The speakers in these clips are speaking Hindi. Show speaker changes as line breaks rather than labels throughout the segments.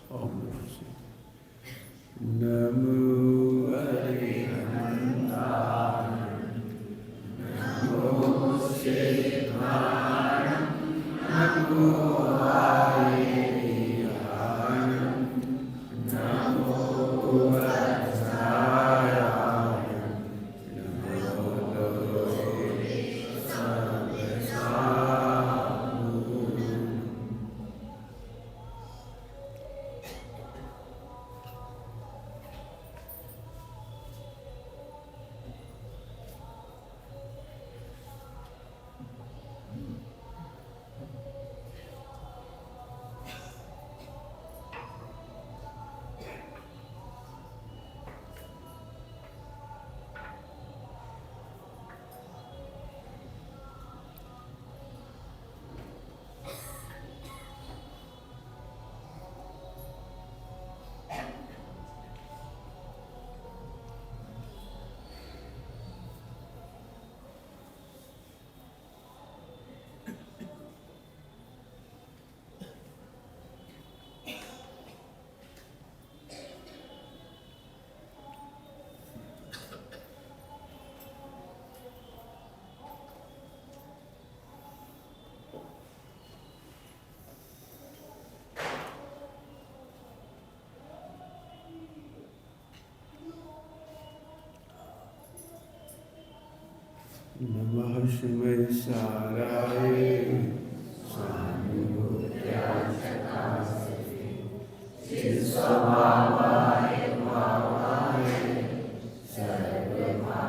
ओम नमो अरिहंताय नमो सिद्धाय नमो आर्याय नमो वत्साय नमो लोके सर्वसाहुः। नमः शिवेशाराय स्वामिभूत्याशकासते चित्स्वभावाय भावाय सर्वभावान्तरस्थिते।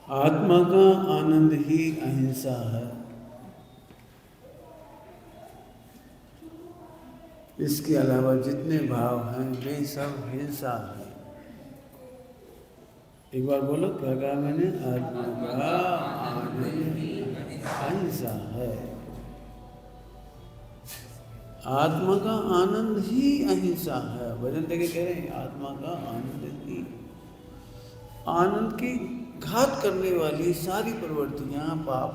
आत्मा का आनंद ही अहिंसा है। इसके अलावा जितने भाव हैं वे सब हिंसा है। एक बार बोलो, क्या कहा मैंने? आत्मा का आनंद अहिंसा है। आत्मा का आनंद ही अहिंसा है। भजन देके कह रहे हैं आत्मा का आनंद ही। आनंद की घात करने वाली सारी प्रवृत्तियां पाप।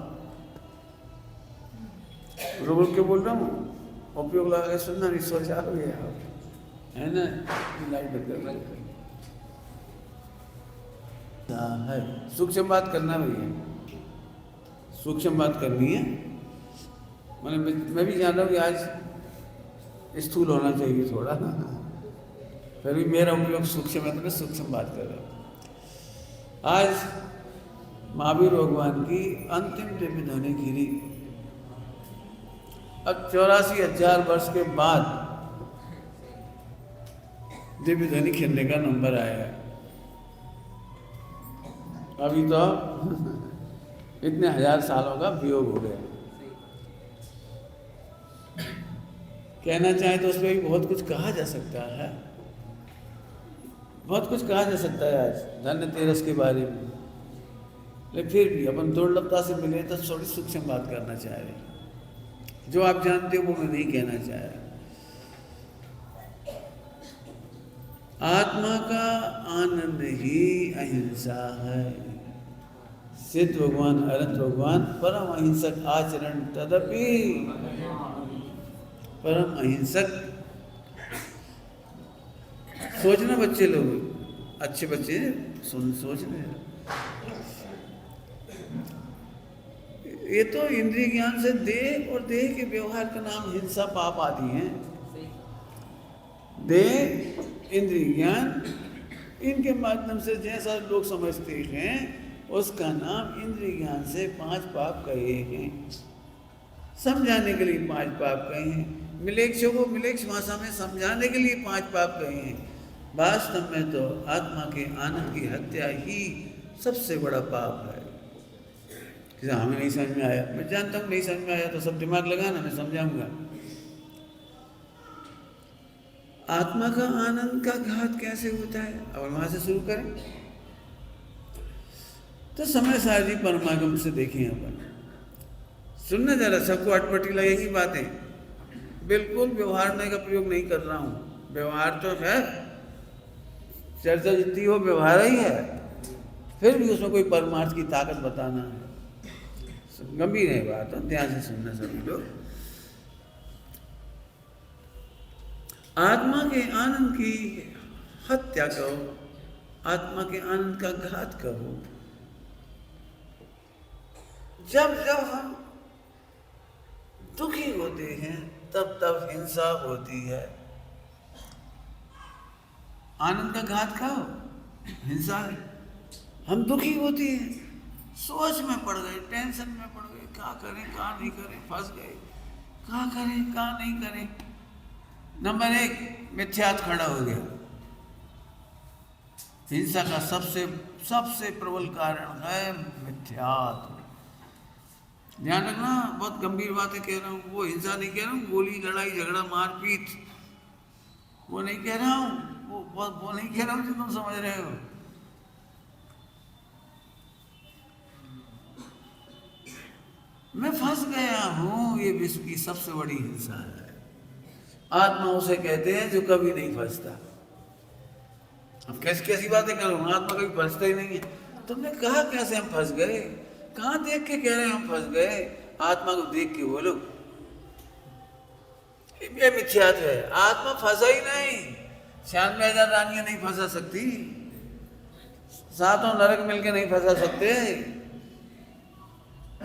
रोबोट के बोल रहा हूँ, उपयोग लगा के सुनना, नहीं सोचा हो गया है ना। लाइट बंद है। सूक्ष्म बात करना भैया, सूक्ष्म बात करनी है। मैं भी जान रहा हूँ कि आज स्थूल होना चाहिए थोड़ा, फिर भी मेरा उपयोग सूक्ष्म है तो मैं सूक्ष्म बात कर रहा हूँ। आज महावीर भगवान की अंतिम दिव्य ध्वनि गिरी। अब 84,000 वर्ष के बाद दिव्य ध्वनि खिलने का नंबर आया है। अभी तो इतने हजार सालों का वियोग हो गया। कहना चाहे तो उसमें भी बहुत कुछ कहा जा सकता है, बहुत कुछ कहा जा सकता है आज धन्यतेरस के बारे में। लेकिन फिर भी अपन दुर्लभता से मिले तो थोड़ी सूक्ष्म बात करना चाह रहे। जो आप जानते हो वो मैं नहीं कहना चाह रहा। आत्मा का आनंद ही अहिंसा है। सिद्ध भगवान अनंत भगवान परम अहिंसक आचरण तदपि परम अहिंसक। सोचना बच्चे लोग, अच्छे बच्चे सोच रहे हैं। ये तो इंद्रिय ज्ञान से देह और देह के व्यवहार का नाम हिंसा पाप आदि हैं। देह इंद्रिय ज्ञान इनके माध्यम से जैसा लोग समझते हैं उसका नाम इंद्रिय ज्ञान से 5 पाप कहे हैं। समझाने के लिए 5 पाप कहे हैं। मिलेक्षों को मिलेक्ष भाषा में समझाने के लिए 5 पाप कहे हैं। वास्तव में तो आत्मा के आनंद की हत्या ही सबसे बड़ा पाप है। हमें नहीं समझ में आया, मैं जानता हूँ नहीं समझ में आया तो सब दिमाग लगाना, मैं समझाऊंगा। आत्मा का आनंद का घात कैसे होता है, अब वहां से शुरू करें तो समय सारजी परमागम से देखें अपन। सुनना जरा, सबको अटपटी लगेगी बातें बिल्कुल व्यवहार का प्रयोग नहीं कर रहा हूँ, व्यवहार तो है, चर्चा जितनी हो व्यवहार ही है, फिर भी उसमें कोई परमार्थ की ताकत बताना है। गंभीर है बात, ध्यान से सुनना सभी लोग। आत्मा के आनंद की हत्या कहो, आत्मा के आनंद का घात कहो। जब जब हम दुखी होते हैं तब तब हिंसा होती है। आनंद का घात खाओ, हिंसा है। हम दुखी होती हैं, सोच में पड़ गए, टेंशन में पड़ गए, क्या करें क्या नहीं करें, फंस गए, क्या करें क्या नहीं करें। नंबर 1 मिथ्यात खड़ा हो गया। हिंसा का सबसे प्रबल कारण है मिथ्यात। ध्यान रखना, बहुत गंभीर बातें कह रहा हूँ। वो हिंसा नहीं कह रहा हूँ, गोली लड़ाई झगड़ा मारपीट, वो नहीं कह रहा हूँ, वो नहीं कह रहा हूँ जो तुम समझ रहे हो। मैं फंस गया हूं, ये विश्व की सबसे बड़ी हिंसा है। आत्मा उसे कहते हैं जो कभी नहीं फंसता। अब कैसी बातें करूं, आत्मा कभी फंसता ही नहीं है। तुमने कहा कैसे हम फंस गए, कहां देख के कह रहे हैं हम फंस गए? आत्मा को देख के बोलो, ये मिथ्यात है। आत्मा फंसा ही नहीं, 96,000 रानियां नहीं फंसा सकती, 7 नरक मिलके नहीं फंसा सकते,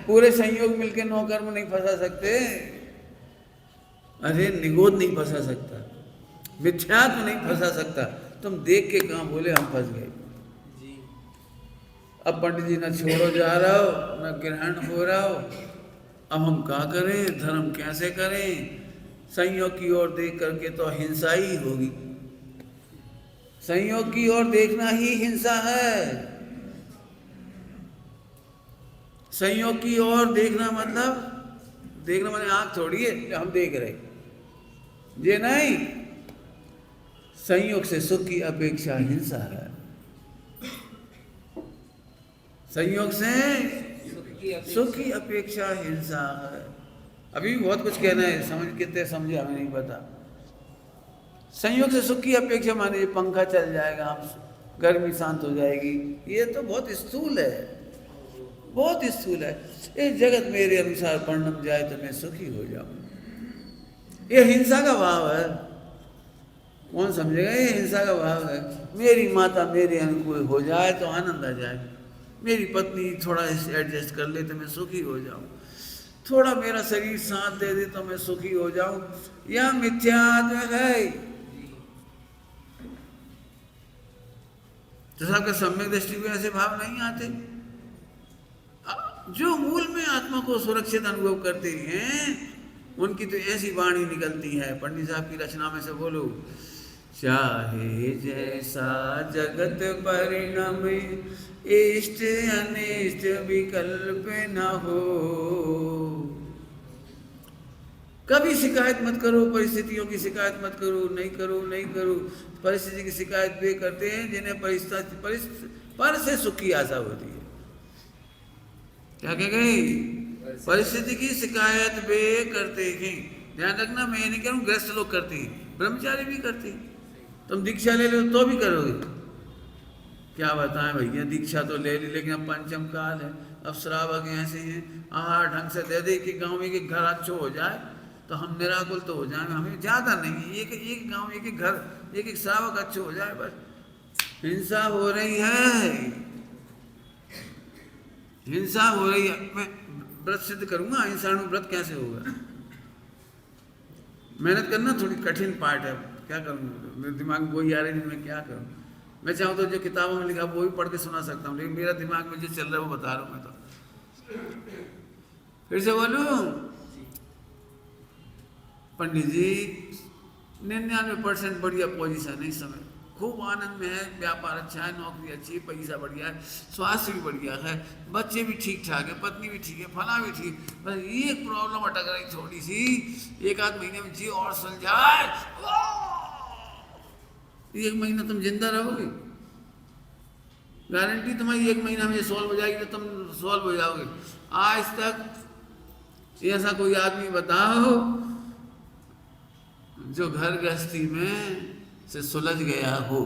पूरे संयोग मिलके 9 कर्म नहीं फंसा सकते, अरे निगोद नहीं फंसा सकता, मिथ्यात्व नहीं फंसा सकता। तुम देख के कहां बोले हम फंस गए। अब पंडित जी न छोड़ो जा रहा हो, न ग्रहण हो रहा हो, अब हम क्या करें, धर्म कैसे करें? संयोग की ओर देख करके तो हिंसा ही होगी। संयोग की ओर देखना ही हिंसा है। संयोग की ओर देखना माने आंख थोड़ी है जो हम देख रहे, ये नहीं। संयोग से सुख की अपेक्षा हिंसा है, संयोग से सुख की अपेक्षा हिंसा है। अभी भी बहुत कुछ कहना है, समझ कितने समझे हमें नहीं पता। संयोग से सुख की अपेक्षा माने पंखा चल जाएगा, हम गर्मी शांत हो जाएगी, ये तो बहुत स्थूल है, बहुत स्थूल है। ये जगत मेरे अनुसार परिणम जाए तो मैं सुखी हो जाऊं, ये हिंसा का भाव है। कौन समझेगा? ये हिंसा का भाव है। मेरी माता मेरे अनुकूल हो जाए तो आनंद आ जाए, मेरी पत्नी थोड़ा एडजस्ट कर ले तो मैं सुखी हो जाऊं, थोड़ा मेरा शरीर साथ दे दे तो मैं सुखी हो जाऊं। यह मिथ्यात्व है। तो सबके सम्यक दृष्टि में ऐसे भाव नहीं आते। जो मूल में आत्मा को सुरक्षित अनुभव करते हैं उनकी तो ऐसी वाणी निकलती है। पंडित साहब की रचना में से बोलो, चाहे जैसा जगत परिणम इष्ट अनिष्ट विकल्प न हो। कभी शिकायत मत करो, परिस्थितियों की शिकायत मत करो, नहीं करो। परिस्थिति की शिकायत वे करते हैं जिन्हें पर से सुख की आशा होती है। क्या कह गई? परिस्थिति की शिकायत वे करते हैं। ध्यान रखना, मैं ये नहीं कह रहा हूं गृहस्थ लोग करते हैं, ब्रह्मचारी भी करते हैं। तुम दीक्षा ले लो तो भी करोगे, क्या बताएं भैया, दीक्षा तो ले ली लेकिन अब पंचम काल है, अब श्रावक ऐसे हैं, ढंग से दे दे कि गाँव में एक घर अच्छा हो जाए तो हम निराकुल तो हो जाए, हमें ज़्यादा नहीं, एक गाँव एक घर एक श्रावक अच्छे हो जाए बस। हिंसा हो रही है, हिंसा हो रही है। मैं व्रत सिद्ध करूंगा, अहिंसाणु व्रत कैसे होगा? मेहनत करना थोड़ी कठिन पार्ट है, क्या करूँ, मेरे दिमाग में वही आ रही है, मैं क्या करूँ। मैं चाहूँ तो जो किताबों में लिखा वो भी पढ़ के सुना सकता हूँ, लेकिन मेरा दिमाग में जो चल रहा है वो बता रहा हूँ मैं तो। फिर से बोलूँ, पंडित जी 99% बढ़िया पोजीशन है इस समय, खूब आनंद में है, व्यापार अच्छा है, नौकरी अच्छी है, पैसा बढ़िया है, स्वास्थ्य भी बढ़िया है, बच्चे भी ठीक ठाक है, पत्नी भी ठीक है, फला भी ठीक, बस एक प्रॉब्लम अटक रही थोड़ी सी, 1-8 महीने में जी और सुलझाए, 1 महीना तुम जिंदा रहोगे, गारंटी तुम्हारी 1 महीना में सॉल्व हो जाएगी तो तुम सॉल्व हो जाओगे। आज तक ऐसा कोई आदमी बताओ जो घर गृहस्थी में से सुलझ गया हो।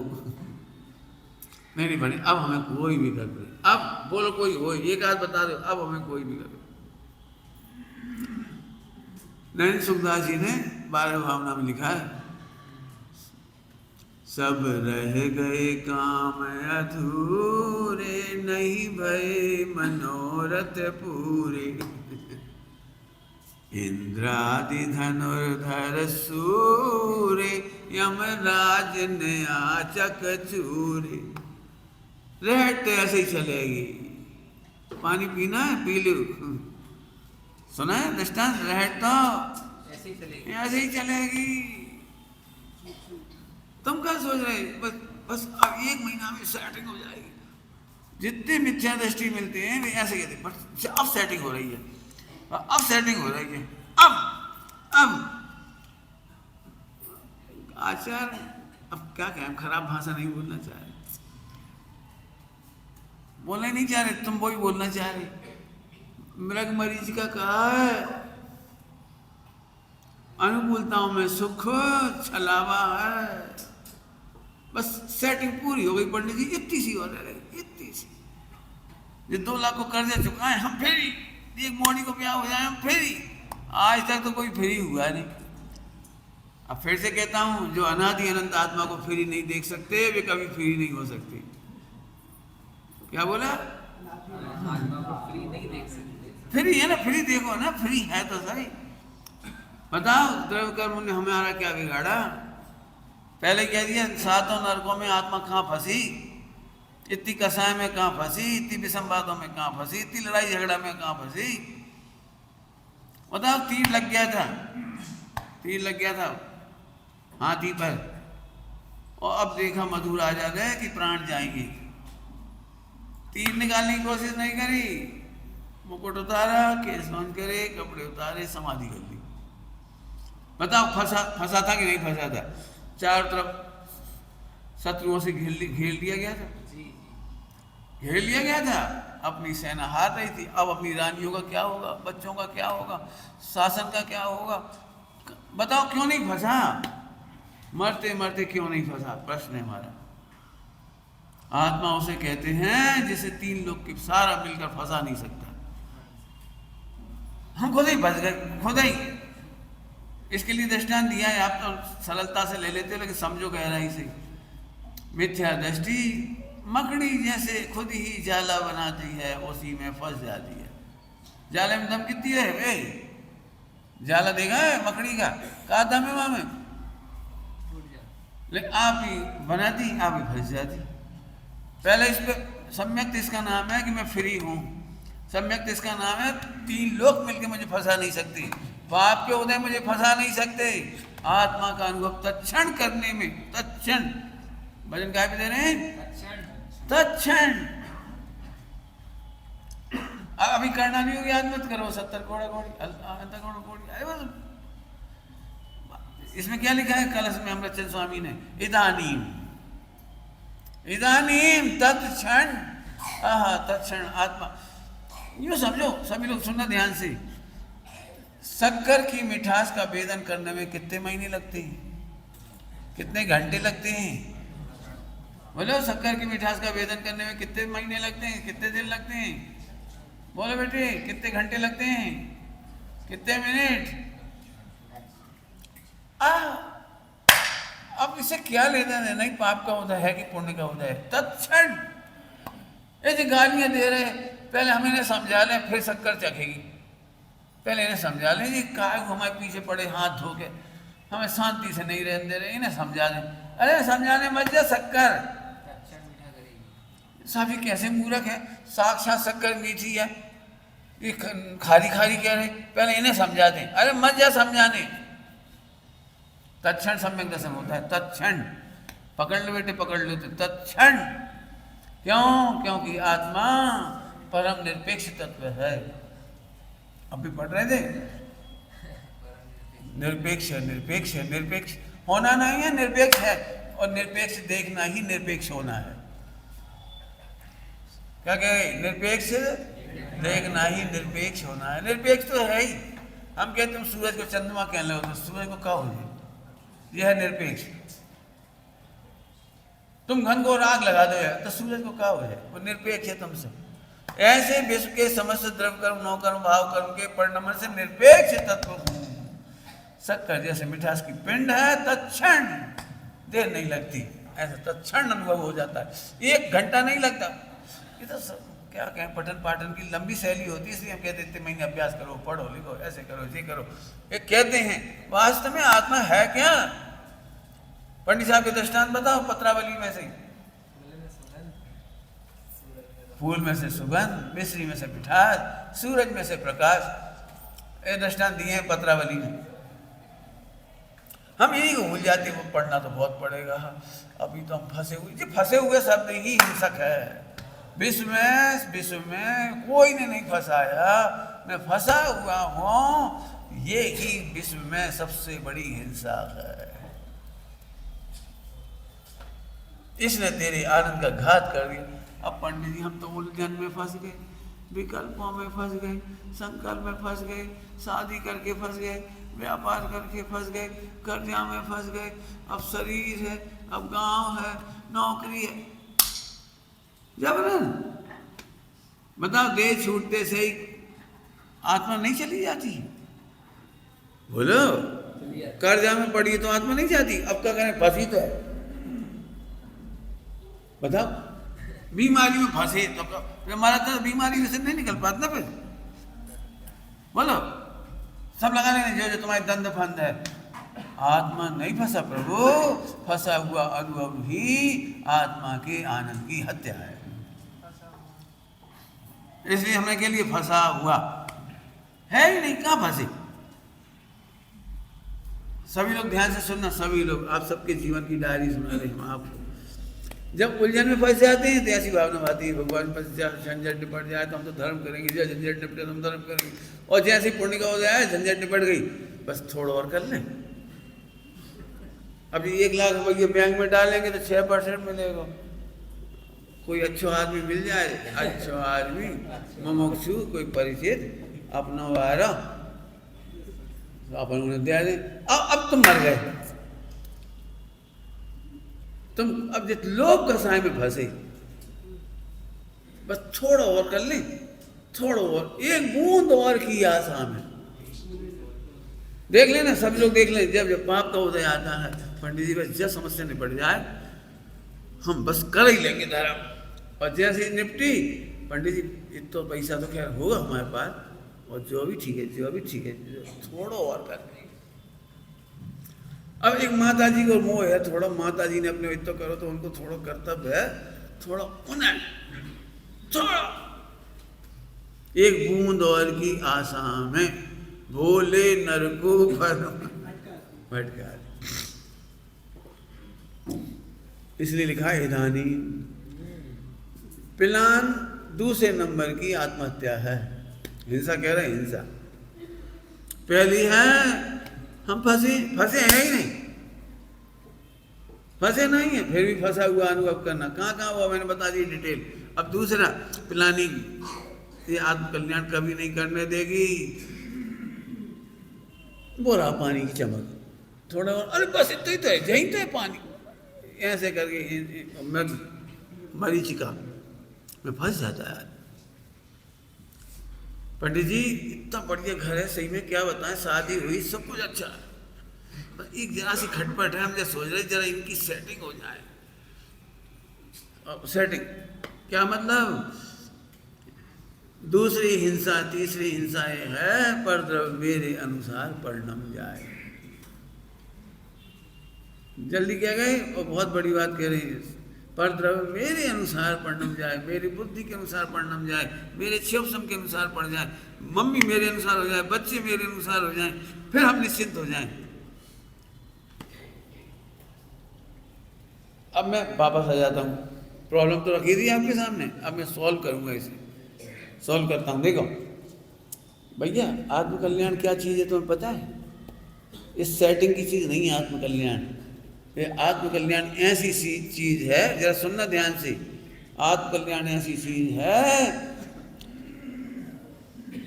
नहीं बनी, अब हमें कोई भी कर दे, अब बोलो कोई हो, एक आध बता दो, अब हमें कोई भी कर दे। नैन सुखदास जी ने 12 भावना में लिखा है, सब रह गए काम अधूरे, नहीं भये मनोरथ पूरे। इंद्रादि धनुर्धर सूरे, यमराज ने आचक चूरे। रहट तो ऐसे ही चलेगी, पानी पीना है पी लो, सुना है दृष्टांत, रहट तो ऐसे ही चलेगी। तुम क्या सोच रहे, बस अब 1 महीना में सेटिंग हो जाएगी। जितनी मिथ्या दृष्टि मिलती है वे ऐसे कहते हैं, बस अब सेटिंग हो रही है, अब सेटिंग हो रही है, अब आचार, अब क्या कहें, खराब भाषा नहीं बोलना चाह रहे, बोलना नहीं चाह रहे, तुम वही बोलना चाह रहे। मृग मरीज का कहा है, अनुकूलताओं में सुख छलावा है। बस सेटिंग पूरी हो गई पंडित जी, इतनी सी और रह गई, इतनी सी। ये 2 लाख को कर्जा चुकाए हम फेरी, एक मोड़ी को ब्याह हो जाए हम फेरी। आज तक तो कोई फ्री हुआ नहीं। अब फिर से कहता हूं, जो अनादि अनंत आत्मा को फ्री नहीं देख सकते वे कभी फ्री नहीं हो सकते। क्या बोला?
आत्मा को फ्री नहीं देख सकते।
फ्री है ना, फ्री देखो ना, फ्री है तो सही। बताओ द्रव्य कर्म ने हमारा क्या बिगाड़ा? पहले कह दिया 7 नरकों में आत्मा कहाँ फंसी, इतनी कसाय में कहाँ फंसी, इतनी विसंवादों में कहाँ फंसी, इतनी लड़ाई झगड़ा में कहाँ फंसी। बताओ तीर लग गया था, तीर लग गया था हाथी पर, और अब देखा मधुर आ जा रहे कि प्राण जाएंगे। तीर निकालने की कोशिश नहीं करी, मुकुट उतारा, केस बंद करे, कपड़े उतारे, समाधि कर ली। बताओ फंसा था कि नहीं फंसा था? चारों तरफ शत्रुओं से घेर लिया गया था, घेर लिया गया था। अपनी सेना हार रही थी, अब अपनी रानियों का क्या होगा, बच्चों का क्या होगा, शासन का क्या होगा? बताओ क्यों नहीं फंसा? मरते मरते क्यों नहीं फंसा, प्रश्न है हमारा। आत्मा उसे कहते हैं जिसे 3 लोग के सारा मिलकर फंसा नहीं सकता। हम खुद ही फंस गए, खुद ही। इसके लिए दृष्टांत दिया है, आप तो सरलता से ले लेते हो, लेकिन समझो गहराई से। मिथ्या दृष्टि मकड़ी जैसे खुद ही जाला बनाती है, उसी में फंस जाती है। जाले में दम कितनी है वे? जाला देखा है मकड़ी का, कहा दम है वहां में, लेकिन आप ही बनाती, आप ही फंस जाती। पहले इस पे सम्यक इसका नाम है कि मैं फ्री हूं, सम्यक इसका नाम है 3 लोग मिलकर मुझे फंसा नहीं सकते, पाप के उदय मुझे फंसा नहीं सकते। आत्मा का अनुभव तत्क्षण करने में, तत्क्षण, भजन क्या भी दे रहे हैं, तत्क्षण। अभी करना नहीं होगी, आज मत करो, 70 घोड़ा घोड़ी, अरे बस। इसमें क्या लिखा है कलश में अमृतचंद स्वामी ने? इदानीम, इदानीम तत्क्षण, तत्क्षण आत्मा। यूँ समझो, सभी लोग सुनना ध्यान से। शक्कर की मिठास का भेदन करने में कितने महीने लगते हैं, कितने घंटे लगते हैं? बोलो, शक्कर की मिठास का भेदन करने में कितने महीने लगते हैं, कितने दिन लगते हैं? बोलो बेटे, कितने घंटे लगते हैं, कितने मिनट? अब इससे क्या लेना देना, नहीं पाप का उदय है कि पुण्य का उदय है? तत्क्षण। ये गालियां दे रहे, पहले हम इन्हें समझा लें, फिर शक्कर चखेगी। पहले इन्हें समझा लें, ये काय हमारे पीछे पड़े हाथ धो के हमें शांति से नहीं रहने दे रहे, इन्हें समझा लें। अरे समझाने मत जा, शक्कर सभी कैसे मूर्ख है, साक्षात शक्कर मीठी है, ये खारी खारी कह रहे, पहले इन्हें समझा दें। अरे मत जा समझाने। तत्क्षण सम्यक दर्शन होता है, तत्क्षण। पकड़ लो बेटे, पकड़ लो, तत्क्षण। क्यों? क्योंकि आत्मा परम निरपेक्ष तत्व है। अब भी पढ़ रहे थे, निरपेक्ष है, निरपेक्ष है, निरपेक्ष होना नहीं है, निरपेक्ष है, और निरपेक्ष देखना ही निरपेक्ष होना है। क्या कहे? निरपेक्ष देखना ही निरपेक्ष होना है। निरपेक्ष तो है ही। हम कहते हैं सूरज को चंद्रमा कह लो, तो सूरज को क्या हो जाए? यह है निरपेक्ष। तुम घन को आग लगा दो तो सूरज को क्या हो जाए, वो निरपेक्ष है तुमसे। ऐसे विश्व के समस्त द्रव्य कर्म, नौ कर्म, भाव कर्म के परिणमन से निरपेक्ष तत्व हूं। शक्कर जैसे मिठास की पिंड है, तत्क्षण देर नहीं लगती, ऐसा तत्क्षण अनुभव हो जाता है, 1 घंटा नहीं लगता। ये तो क्या कहें, पठन पाठन की लंबी शैली होती है, इसलिए हम कहते इतने महीने अभ्यास करो, पढ़ो लिखो, ऐसे करो, ये करो, ये कहते हैं। वास्तव में आत्मा है क्या? पंडित साहब के दृष्टांत बताओ पत्रावली में से। फूल में से सुगंध, मिश्री में से मिठास, सूरज में से प्रकाश, ये दृष्टांत दिए हैं पत्रावली में। हम यही को भूल जाते, वो पढ़ना तो बहुत पड़ेगा, अभी तो हम फंसे हुए। जी फंसे हुए शब्द ही हिंसक है। विश्व में कोई ने नहीं फंसाया, मैं फंसा हुआ हूं, ये ही विश्व में सबसे बड़ी हिंसा है। इसने तेरे आनंद का घात कर दिया। अब पंडित जी हम तो उलझन में फंस गए, विकल्पों में फंस गए, संकल्प में फंस गए, शादी करके फंस गए, व्यापार करके फंस गए, कर्जा में फंस गए, अब शरीर है, अब गांव है, नौकरी है। जबरन बताओ, देह छूटते से ही आत्मा नहीं चली जाती? बोलो, कर्जा में पड़ी तो आत्मा नहीं जाती, अब क्या करें, फंसी तो है। बताओ, बीमारी में फंसे तो हमारा तो बीमारी में से नहीं निकल पाता ना फिर। बोलो, सब लगा लेने जो तुम्हारे दंड फंद है। आत्मा नहीं फंसा प्रभु, फंसा हुआ अनुभव ही आत्मा के आनंद की हत्या है। इसलिए हमें के लिए फंसा हुआ है ही नहीं, कहाँ फंसे। सभी लोग ध्यान से सुनना, सभी लोग, आप सबके जीवन की डायरी सुना रहे हम आपको। जब उलझन में फंस जाते हैं तो ऐसी भावना आती है, भगवान पर झंझट निपट जाए तो हम तो धर्म करेंगे, जब झंझट निपटे तो हम धर्म करेंगे, और जैसे पुण्य का हो जाए झंझट निपट गई, बस थोड़ा और कर लें। अभी 1 लाख रुपये बैंक में डालेंगे तो 6% मिलेगा। कोई अच्छा आदमी मिल जाए, अच्छा आदमी मुमुक्षु, कोई परिचित अपना वारा, अपन उन्हें दे दें। अब तुम मर गए, तुम अब जित लोभ कसाय में फंसे, बस थोड़ा और कर ले, थोड़ा और, 1 बूंद और की आशा में। देख लेना, सब लोग देख लें, जब जब पाप का उदय आता है, पंडित जी बस जब समस्या निपट जाए हम बस कर ही लेंगे धर्म, और जैसे निपटी, पंडित जी इतना पैसा तो खैर होगा हमारे पास, और जो भी ठीक है, जो भी ठीक है, थोड़ा और कर लेंगे। अब एक माता जी को मोह है, थोड़ा माता जी ने अपने इतना करो तो उनको थोड़ा कर्तव्य है, थोड़ा उन्हें थोड़ा 1 बूंद और की आशा में भोले नर को भटका। इसलिए लिखा है इधानी प्लान दूसरे नंबर की आत्महत्या है। हिंसा कह रहे हैं, हिंसा पहली है, हम फंसे हैं ही नहीं, फंसे नहीं है, फिर भी फंसा हुआ अनुभव करना, कहाँ कहाँ हुआ मैंने बता दी डिटेल। अब दूसरा प्लानिंग, ये आत्मकल्याण कभी नहीं करने देगी। बोरा पानी की चमक, थोड़ा और, अरे बस इतना ही तो है, यही तो है पानी, ऐसे करके मैं मरीचिका में फंस जाता है। पंडित जी इतना बढ़िया घर है, सही में क्या बताएं, शादी हुई, सब कुछ अच्छा है, बस एक जरा सी खटपट है, हम जो सोच रहे जरा इनकी सेटिंग हो जाए। सेटिंग क्या मतलब? दूसरी हिंसा, तीसरी हिंसा ये है, पर द्रव्य मेरे अनुसार परिणम जाए। जल्दी क्या गए, और बहुत बड़ी बात कह रही है, पर द्रव्य मेरे अनुसार परिणम जाए, मेरी बुद्धि के अनुसार परिणम जाए, मेरे क्षोभसम के अनुसार पड़ जाए, मम्मी मेरे अनुसार हो जाए, बच्चे मेरे अनुसार हो जाए, फिर हम निश्चिंत हो जाएं। अब मैं वापस आ जाता हूँ, प्रॉब्लम तो रखी थी आपके सामने, अब मैं सॉल्व करूँगा, इसे सॉल्व करता हूँ। देखो भैया, आत्मकल्याण क्या चीज़ है तुम्हें पता है? इस सेटिंग की चीज़ नहीं है आत्मकल्याण। ये आत्मकल्याण ऐसी चीज़ है, जरा सुनना ध्यान से, आत्मकल्याण ऐसी चीज़ है,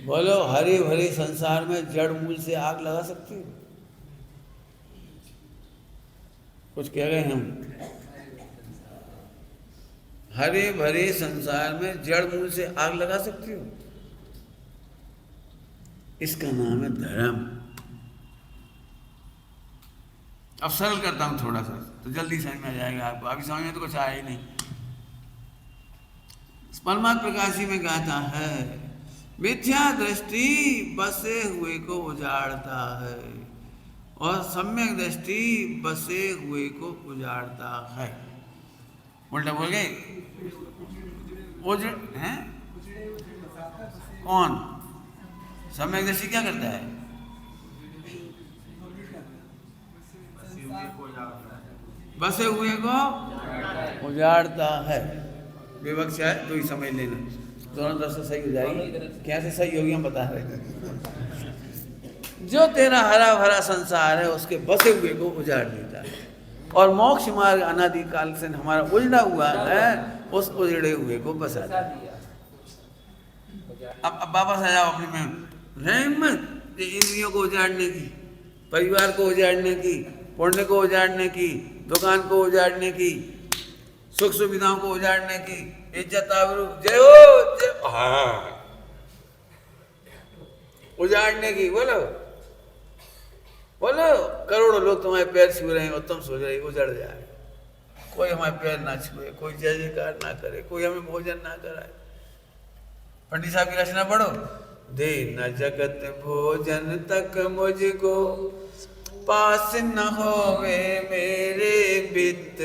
बोलो हरे भरे संसार में जड़ मूल से आग लगा सकते हो? कुछ कह गए हम? हरे भरे संसार में जड़ मूल से आग लगा सकती हो? इसका नाम है धर्म। अब सरल करता हूं थोड़ा सा तो जल्दी समझ में आ जाएगा आपको। अभी समझ में तो कुछ आया ही नहीं। परमात्मा प्रकाशी में गाता है, मिथ्या दृष्टि बसे हुए को उजाड़ता है और सम्यक दृष्टि बसे हुए को उजाड़ता है। उल्टा बोल गए? हैं? कौन? सम्यक दृष्टि क्या करता है? बसे हुए को उजाड़ता है। विवक्षा है तो ही समझ लेना, दोनों तरफ से सही हो जाएगी। कैसे सही होगी हम बता रहे हैं। जो तेरा हरा भरा संसार है उसके बसे हुए को उजाड़ देता है और मोक्ष मार्ग अनादि काल से हमारा उलझा हुआ है, उस उजड़े हुए को बसा दिया। अब वापस आ जाओ अपने में। हिम्मत इंद्रियों को उजाड़ने की, परिवार को उजाड़ने की, पुण्य को उजाड़ने की, दुकान को उजाड़ने की, सुख सुविधाओं को उजाड़ने की, इज्जत आबरू जय हो जय, हाँ, उजाड़ने की। बोलो बोलो। करोड़ों लोग तुम्हारे पैर छू रहे हैं और तुम सोच रहे उजड़ जाए। कोई हमारे पैर ना छुए, कोई जय जयकार ना करे, कोई हमें भोजन ना कराए। पंडित साहब की रचना पढ़ो, दे न जगत भोजन तक मुझको, पास न होवे मेरे बित,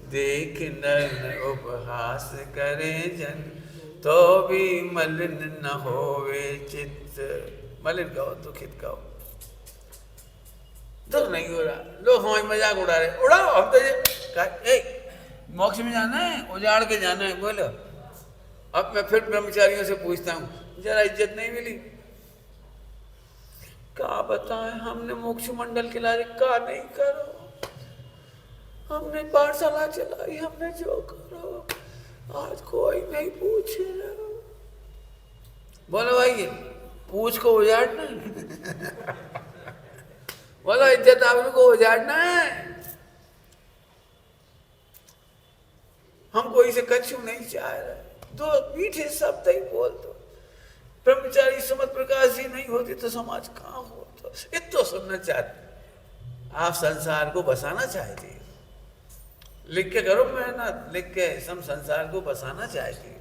देख नर उपहास करे जन, तो भी मलिन न होवे चित्त। मलिन कहो दुखित कहो, दुख नहीं हो रहा, लोग हमारी मजाक उड़ा रहे, उड़ाओ, हम तो मोक्ष में जाना है, उजाड़ के जाना है। बोलो। अब मैं फिर ब्रह्मचारियों से पूछता हूँ, जरा इज्जत नहीं मिली? क्या बताएं, हमने मोक्ष मंडल के लारे का नहीं करो, हमने पाठशाला चलाई, हमने जो करो, आज कोई नहीं पूछे। बोलो भाई, पूछ को उजाड़ना है। बोलो, इज्जत आबरू को उजाड़ना है। हम कोई से कछु नहीं चाह रहे, दो मीठे शब्द ही बोल दो। ब्रह्मचारी सुमत प्रकाश जी नहीं होती तो समाज कहाँ होता। इतना सुनना चाहते, आप संसार को बसाना चाहते, लिख के करो मेहनत, लिख के सब संसार को बसाना चाहते।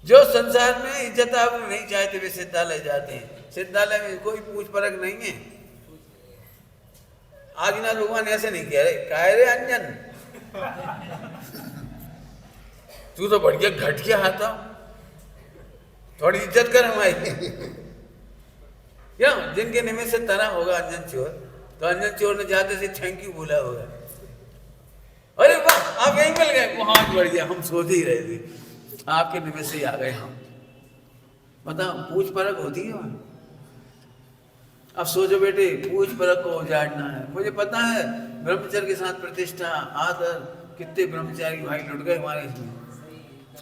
जो संसार में इज्जत आबरू नहीं चाहते वे सिद्धालय जाते हैं। सिद्धालय में कोई पूछ परख नहीं है। आदिनाथ भगवान ऐसे नहीं कह रहे, कह रहे अंजन तू तो बढ़िया घट के आता, थोड़ी इज्जत कर हमारी। क्या जिनके निमित्त से तना होगा अंजन चोर, तो अंजन चोर ने जाते से थैंक यू बोला होगा। अरे वाह, आप यहीं मिल गए, बहुत बढ़िया, हम सोच ही रहे थे आपके निमित्त से आ गए हम। बताओ, पूछ परख होती है वहां? अब सोचो बेटे, पूछ परख को उजाड़ना है। मुझे पता है ब्रह्मचर्य के साथ प्रतिष्ठा, आदर, कितने ब्रह्मचारी भाई लुट गए हमारे इसमें।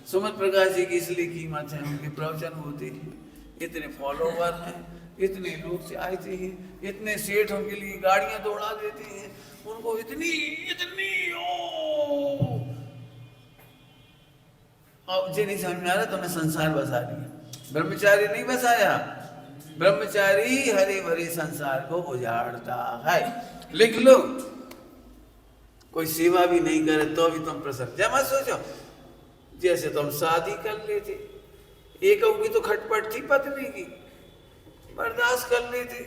सुमत प्रकाश जी की इसलिए कीमत है, उनके प्रवचन होते हैं, इतने फॉलोवर हैं, इतने लोग से आते हैं, इतने सेठ उनके लिए गाड़ियां दौड़ा देते हैं, उनको इतनी इतनी अब मुझे नहीं समझ में आ रहा तो मैं संसार बसा दिया। ब्रह्मचारी नहीं बसाया, ब्रह्मचारी हरे भरे संसार को उजाड़ता है। लिख लो। कोई सेवा भी नहीं करे तो भी तुम प्रसन्न। जब मत सोचो जैसे तुम शादी कर लेते, एक की तो खटपट थी पत्नी की, बर्दाश्त कर लेते,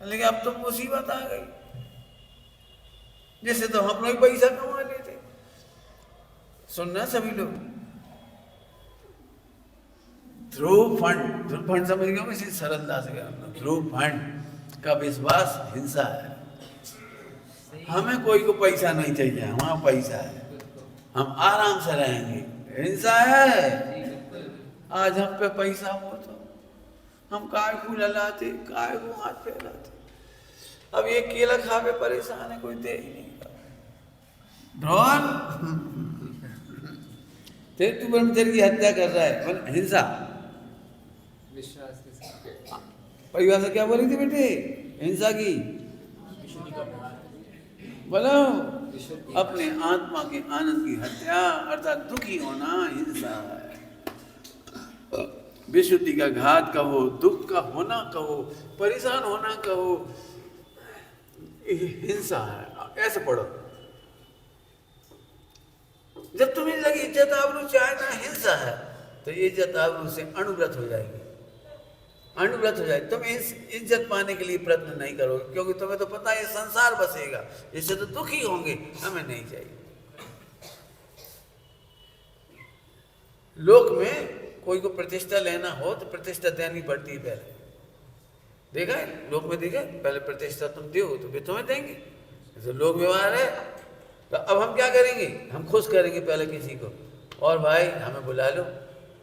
लेकिन अब तो मुसीबत आ गई, जैसे तो हम लोग पैसा कमा लेते। सुनना सभी लोग, ध्रुव फंड समझ गए, इसी सरलता से ध्रुव फंड का विश्वास हिंसा है। हमें कोई को पैसा नहीं चाहिए, हमारा पैसा है, हम आराम से रहेंगे। हिंसा है, आज हम पे पैसा हो तो हम काय को ललाते, काय को हाथ फैलाते। अब ये केला खा पे परेशान है, कोई दे ही नहीं। ध्रुव, तू ब्रह्मचर्य की हत्या कर रहा है, हिंसा।
विश्वास के साथ
परिभाषा क्या बोली थी बेटे हिंसा की? बोलो, अपने आत्मा के आनंद की हत्या अर्थात दुखी होना हिंसा है। विशुद्धि का घात कहो, दुख का होना कहो, परेशान होना कहो, हिंसा है। ऐसे पढ़ो। जब तुम्हें लगी इज्जत आबरू चाहना हिंसा है, तो ये इज्जत आबरू से अणुव्रत हो जाएगी, अणुव्रत हो जाएगी। तुम इस इज्जत पाने के लिए प्रयत्न नहीं करोगे, क्योंकि तुम्हें तो पता है संसार बसेगा, इससे तो दुखी होंगे, हमें नहीं चाहिए। लोक में कोई को प्रतिष्ठा लेना हो तो प्रतिष्ठा देनी पड़ती है पहले। देखा है लोक में, देखा है? पहले प्रतिष्ठा तुम दो तो फिर तुम्हें देंगे। तो लोक व्यवहार है। तो अब हम क्या करेंगे, हम खुश करेंगे पहले किसी को, और भाई हमें बुला लो,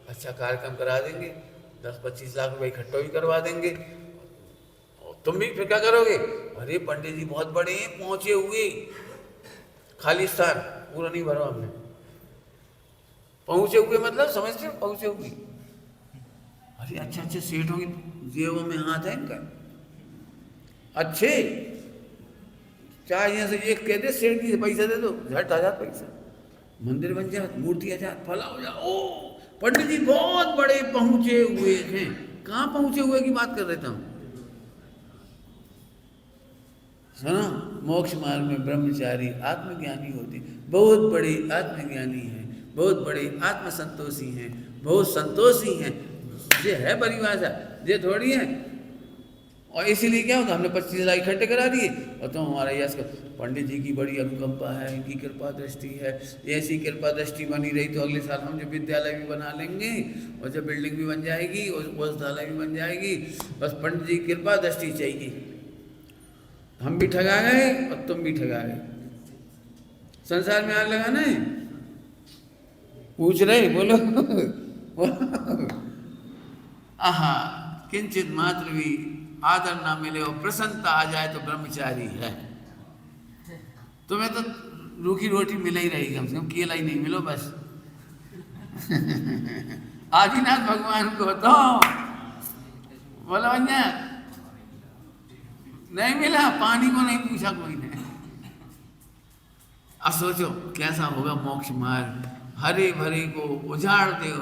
अच्छा कार्यक्रम करा देंगे, 10-25 लाख रुपए इकट्ठा भी करवा देंगे। और तुम भी फिर क्या करोगे, अरे पंडित जी बहुत बड़े हैं, पहुंचे हुए, खाली स्थान पूरा नहीं भरा हमने। पहुंचे हुए मतलब समझते हो, पहुंचे हुए, अरे अच्छे अच्छे सेठ होंगे, जेबों में हाथ है इनका, अच्छे, चाहे यहाँ से एक कह दे सेठ की पैसा दे दो, झट आ जात पैसा, मंदिर बन जात, मूर्ति आ जात, फला हो जा। ओ पंडित जी बहुत बड़े पहुंचे हुए हैं। कहाँ पहुंचे हुए की बात कर रहे थे हम? सुना, मोक्ष मार्ग में ब्रह्मचारी आत्मज्ञानी होते, बहुत बड़े आत्मज्ञानी हैं, बहुत बड़े आत्मसंतोषी हैं, बहुत संतोषी हैं। ये है परिभाषा, ये थोड़ी है। और इसीलिए क्या होता, हमने 25 लाख इकट्ठे करा दिए, और तो हमारा यश का पंडित जी की बड़ी अनुकंपा है, इनकी कृपा दृष्टि है, ऐसी कृपा दृष्टि बनी रही तो अगले साल हम जो विद्यालय भी बना लेंगे, और जब बिल्डिंग भी बन जाएगी और औषधालय भी बन जाएगी, बस पंडित जी की कृपा दृष्टि चाहिए। हम भी ठगा गए और तुम भी ठगा गए। संसार में आग लगाना है, पूछ रहे, बोलो। आहा, किंचित मात्र भी आदर ना मिले और प्रसन्नता आ जाए तो ब्रह्मचारी है। तुम्हें तो रूखी रोटी मिले ही रहेगी, कम से कम केला ही नहीं मिलो बस। आदिनाथ भगवान को तो बोला नहीं मिला, पानी को नहीं पूछा कोई ने। अब सोचो कैसा होगा मोक्ष मार्ग, हरे भरे को उजाड़ दो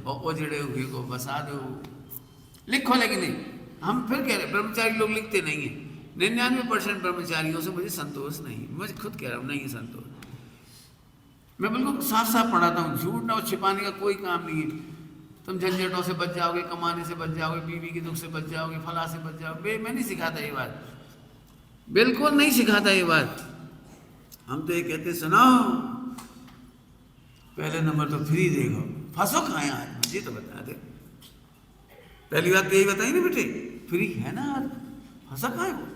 और उजड़े हुए को बसा दो। लिखो, लेकिन नहीं, हम फिर कह रहे ब्रह्मचारी लोग लिखते नहीं है। 99% ब्रह्मचारियों से मुझे संतोष नहीं, मुझे खुद कह रहा हूँ नहीं है संतोष। मैं बिल्कुल साफ साफ पढ़ाता हूँ, झूठ ना छिपाने का कोई काम नहीं है। तुम झंझटों से बच जाओगे, कमाने से बच जाओगे, बीवी के दुख से बच जाओगे, फला से बच जाओगे। मैं नहीं सिखाता ये बात, बिल्कुल नहीं सिखाता ये बात। हम तो ये कहते सुनो, पहले नंबर तो फ्री देखो, फंसो खाए आज, मुझे तो बता दे। पहली बात तो यही बताई ना बेटे, फ्री है ना आज, फंसा खाए वो।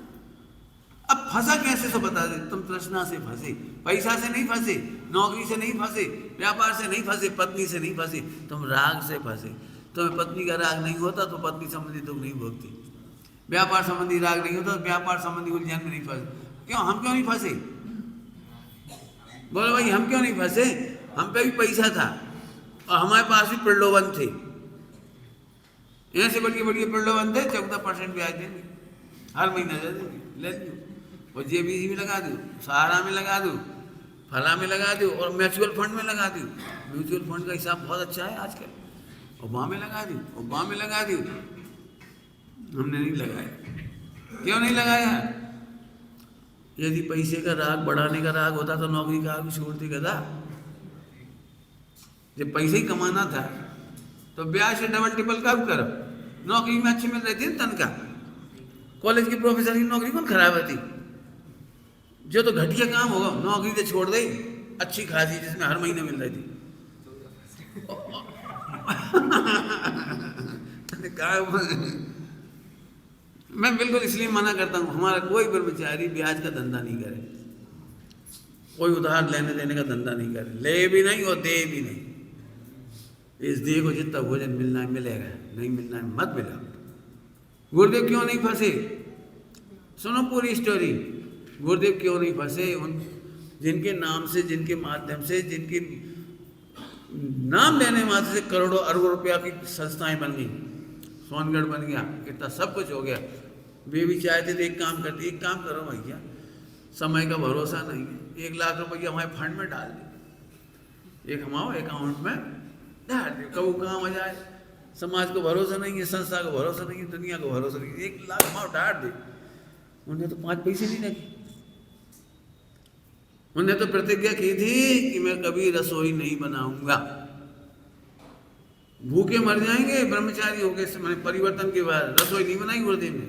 अब फंसा कैसे तो बता दे। तुम तृष्णा से फंसे, पैसा से नहीं फंसे, नौकरी से नहीं फंसे, व्यापार से नहीं फंसे, पत्नी से नहीं फंसे, तुम राग से फंसे। तुम्हें पत्नी का राग नहीं होता तो पत्नी संबंधी दुख नहीं भोगती, व्यापार संबंधी राग नहीं होता तो व्यापार संबंधी उलझन में नहीं फंसे। क्यों, हम क्यों नहीं फंसे? बोलो भाई, हम क्यों नहीं फंसे? हम पे भी पैसा था और हमारे पास भी प्रलोभन थे, ऐसे बढ़िया बढ़िया प्रलोभन थे। 14% ब्याज देंगे, हर महीना दे देंगे, ले लो, और जेबीसी में लगा दूँ, सहारा में लगा दूँ, फला में लगा दूँ, और म्यूचुअल फंड में लगा दूँ। म्यूचुअल फंड का हिसाब बहुत अच्छा है आजकल, और वहाँ में लगा दूँ, और वहाँ में लगा दूँ। हमने नहीं लगाया। क्यों नहीं लगाया? यदि पैसे का राग बढ़ाने का राग होता तो नौकरी का भी छोड़ती गधा। जब पैसे ही कमाना था तो ब्याज से डबल ट्रिपल कब करो। नौकरी में अच्छी मिल रही थी तनख्वाह, कॉलेज के प्रोफेसर की नौकरी कौन खराब होती? जो तो घटिया काम होगा नौकरी से छोड़ दे अच्छी खासी, जिसमें हर महीने मिल रही थी। मैं बिल्कुल इसलिए मना करता हूँ, हमारा कोई ब्रह्मचारी ब्याज का धंधा नहीं करे, कोई उधार लेने देने का धंधा नहीं करे, ले भी नहीं और दे भी नहीं। इस देह को जितना भोजन मिलना है मिलेगा, नहीं मिलना है मत मिला। गुरुदेव क्यों नहीं फंसे? सुनो पूरी स्टोरी। गुरुदेव क्यों नहीं फंसे? उन जिनके नाम से, जिनके माध्यम से, जिनके नाम लेने मात्र से करोड़ों अरबों रुपया की संस्थाएं बन गई, सोनगढ़ बन गया, कितना सब कुछ हो गया। वे भी चाहते थे एक काम करते, एक काम करो भैया, समय का भरोसा नहीं है। 1 लाख रुपया हमारे फंड में डाल दे, एक हमारे अकाउंट में डाल दे, कब कहाँ आ जाए। समाज को भरोसा नहीं है, संस्था को भरोसा नहीं है, दुनिया को भरोसा नहीं है। 1 लाख हमारे डाल दे। उन्हें तो 5 पैसे नहीं लगे। उन्हें तो प्रतिज्ञा की थी कि मैं कभी रसोई नहीं बनाऊंगा। भूखे मर जाएंगे ब्रह्मचारी होके, मैंने परिवर्तन के बाद रसोई नहीं बनाई गुरुदेव ने।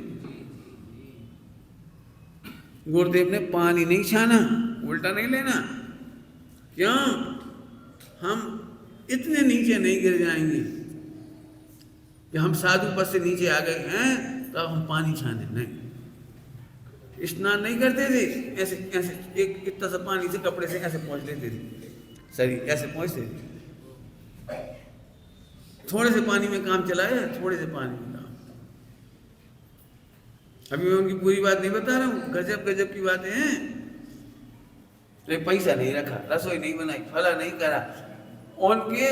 गुरुदेव ने पानी नहीं छाना, उल्टा नहीं लेना। क्यों? हम इतने नीचे नहीं गिर जाएंगे कि हम साधु पद से नीचे आ गए हैं तो अब हम पानी छाने नहीं। स्नान नहीं करते थे, ऐसे ऐसे एक इतना सा पानी से कपड़े से ऐसे पहुंच लेते थे, शरीर ऐसे पहुंचते थे। थोड़े से पानी में काम चलाया, थोड़े से पानी में काम। अभी मैं उनकी पूरी बात नहीं बता रहा हूँ, गजब गजब की बातें हैं। पैसा नहीं रखा, रसोई नहीं बनाई, फला नहीं करा। उनके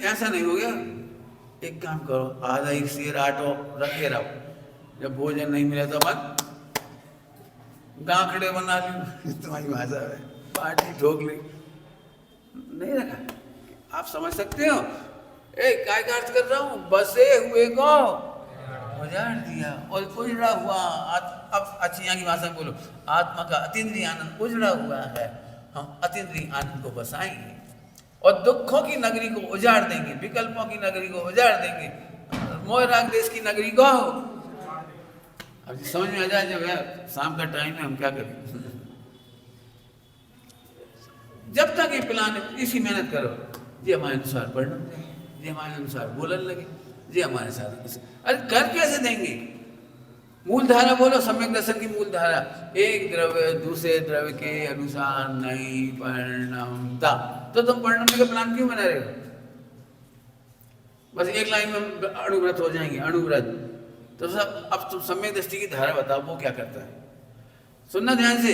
ऐसा नहीं हो गया, एक काम करो, आधा 1 सेर आटो रखे रहो, जब भोजन नहीं मिला तो मत गांकड़े बना ली, तुम्हारी भाषा है, पार्टी ठोक ली। नहीं रखा। आप समझ सकते हो? काय का अर्थ कर रहा हूँ? बसे हुए को उजाड़ दिया और उजड़ा हुआ। अब अच्छी यहाँ की भाषा में बोलो, आत्मा का अतीन्द्रिय आनंद उजड़ा हुआ है। हम अतीन्द्रिय आनंद को बसाएंगे और दुखों की नगरी को उजाड़ देंगे, विकल्पों की नगरी को उजाड़ देंगे, मोह राग देश की नगरी को। अब समझ में आ जाए, जब यार शाम का टाइम है, हम क्या करें। जब तक ये प्लान, इसी मेहनत करो, ये हमारे अनुसार पढ़ना, ये हमारे अनुसार बोलने लगे, ये हमारे साथ। अरे कर कैसे देंगे? मूल धारा बोलो, सम्यक दर्शन की मूल धारा, एक द्रव्य दूसरे द्रव्य के अनुसार नहीं परिणमता। तो तुम परिणमने का प्लान क्यों बना रहे हो? बस एक लाइन में अणुव्रत हो जाएंगे, अणुव्रत। तो सब, अब तुम सम्यक दृष्टि की धारा बताओ, वो क्या करता है? सुनना ध्यान से।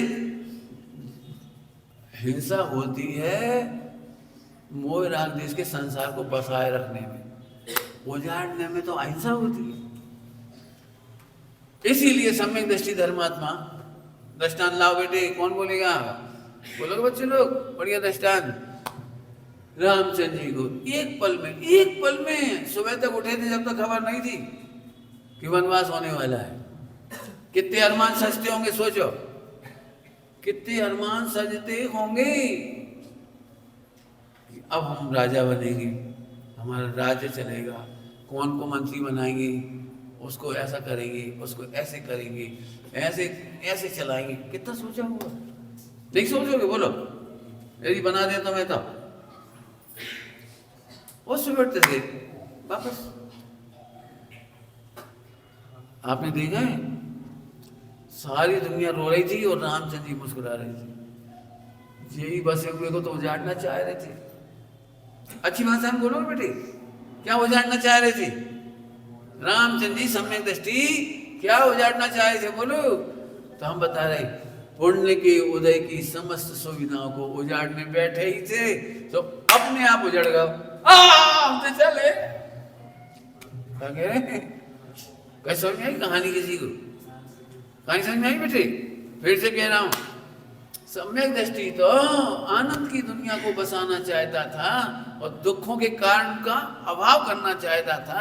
हिंसा होती है मोह राग देश के संसार को बसाए रखने में, उजाड़ने में तो अहिंसा होती है। इसीलिए सम्यक दृष्टि धर्मात्मा। दृष्टांत लाओ बेटे, कौन बोलेगा? बोलोगे बच्चे लोग, बढ़िया दृष्टांत। रामचंद्र जी को एक पल में सुबह तक उठे थे जब तक खबर नहीं थी कि वनवास होने वाला है। कितने अरमान सजते होंगे, सोचो कितने अरमान सजते होंगे। अब हम राजा बनेंगे, हमारा राज्य चलेगा, कौन को मंत्री बनाएंगे, उसको ऐसा करेंगे, उसको ऐसे करेंगे, ऐसे ऐसे चलाएंगे। कितना सोचा होगा? नहीं सोचोगे? बोलो, यदि बना दे तो मैं तो उससे बैठते थे वापस। आपने देखा है, सारी दुनिया रो रही थी और रामचंद्र जी मुस्कुरा रहे थे। यही बसे हुए को तो उजाड़ना चाह रहे थे। अच्छी भाषा में बोलो बेटे, क्या उजाड़ना चाह रहे थे? रामचंद्र जी सम्यक दृष्टि क्या उजाड़ना चाह रहे थे? बोलो। तो हम बता रहे, पुण्य के उदय की समस्त सुविधाओं को उजाड़ने बैठे ही थे तो अपने आप उजड़ गए। हम तो चले, क्या कह रहे हैं? कैसे समझ में आई कहानी? किसी को कहानी समझ में आई बेटे? फिर से कह रहा हूं, सम्यक दृष्टि तो आनंद की दुनिया को बसाना चाहता था और दुखों के कारण का अभाव करना चाहता था।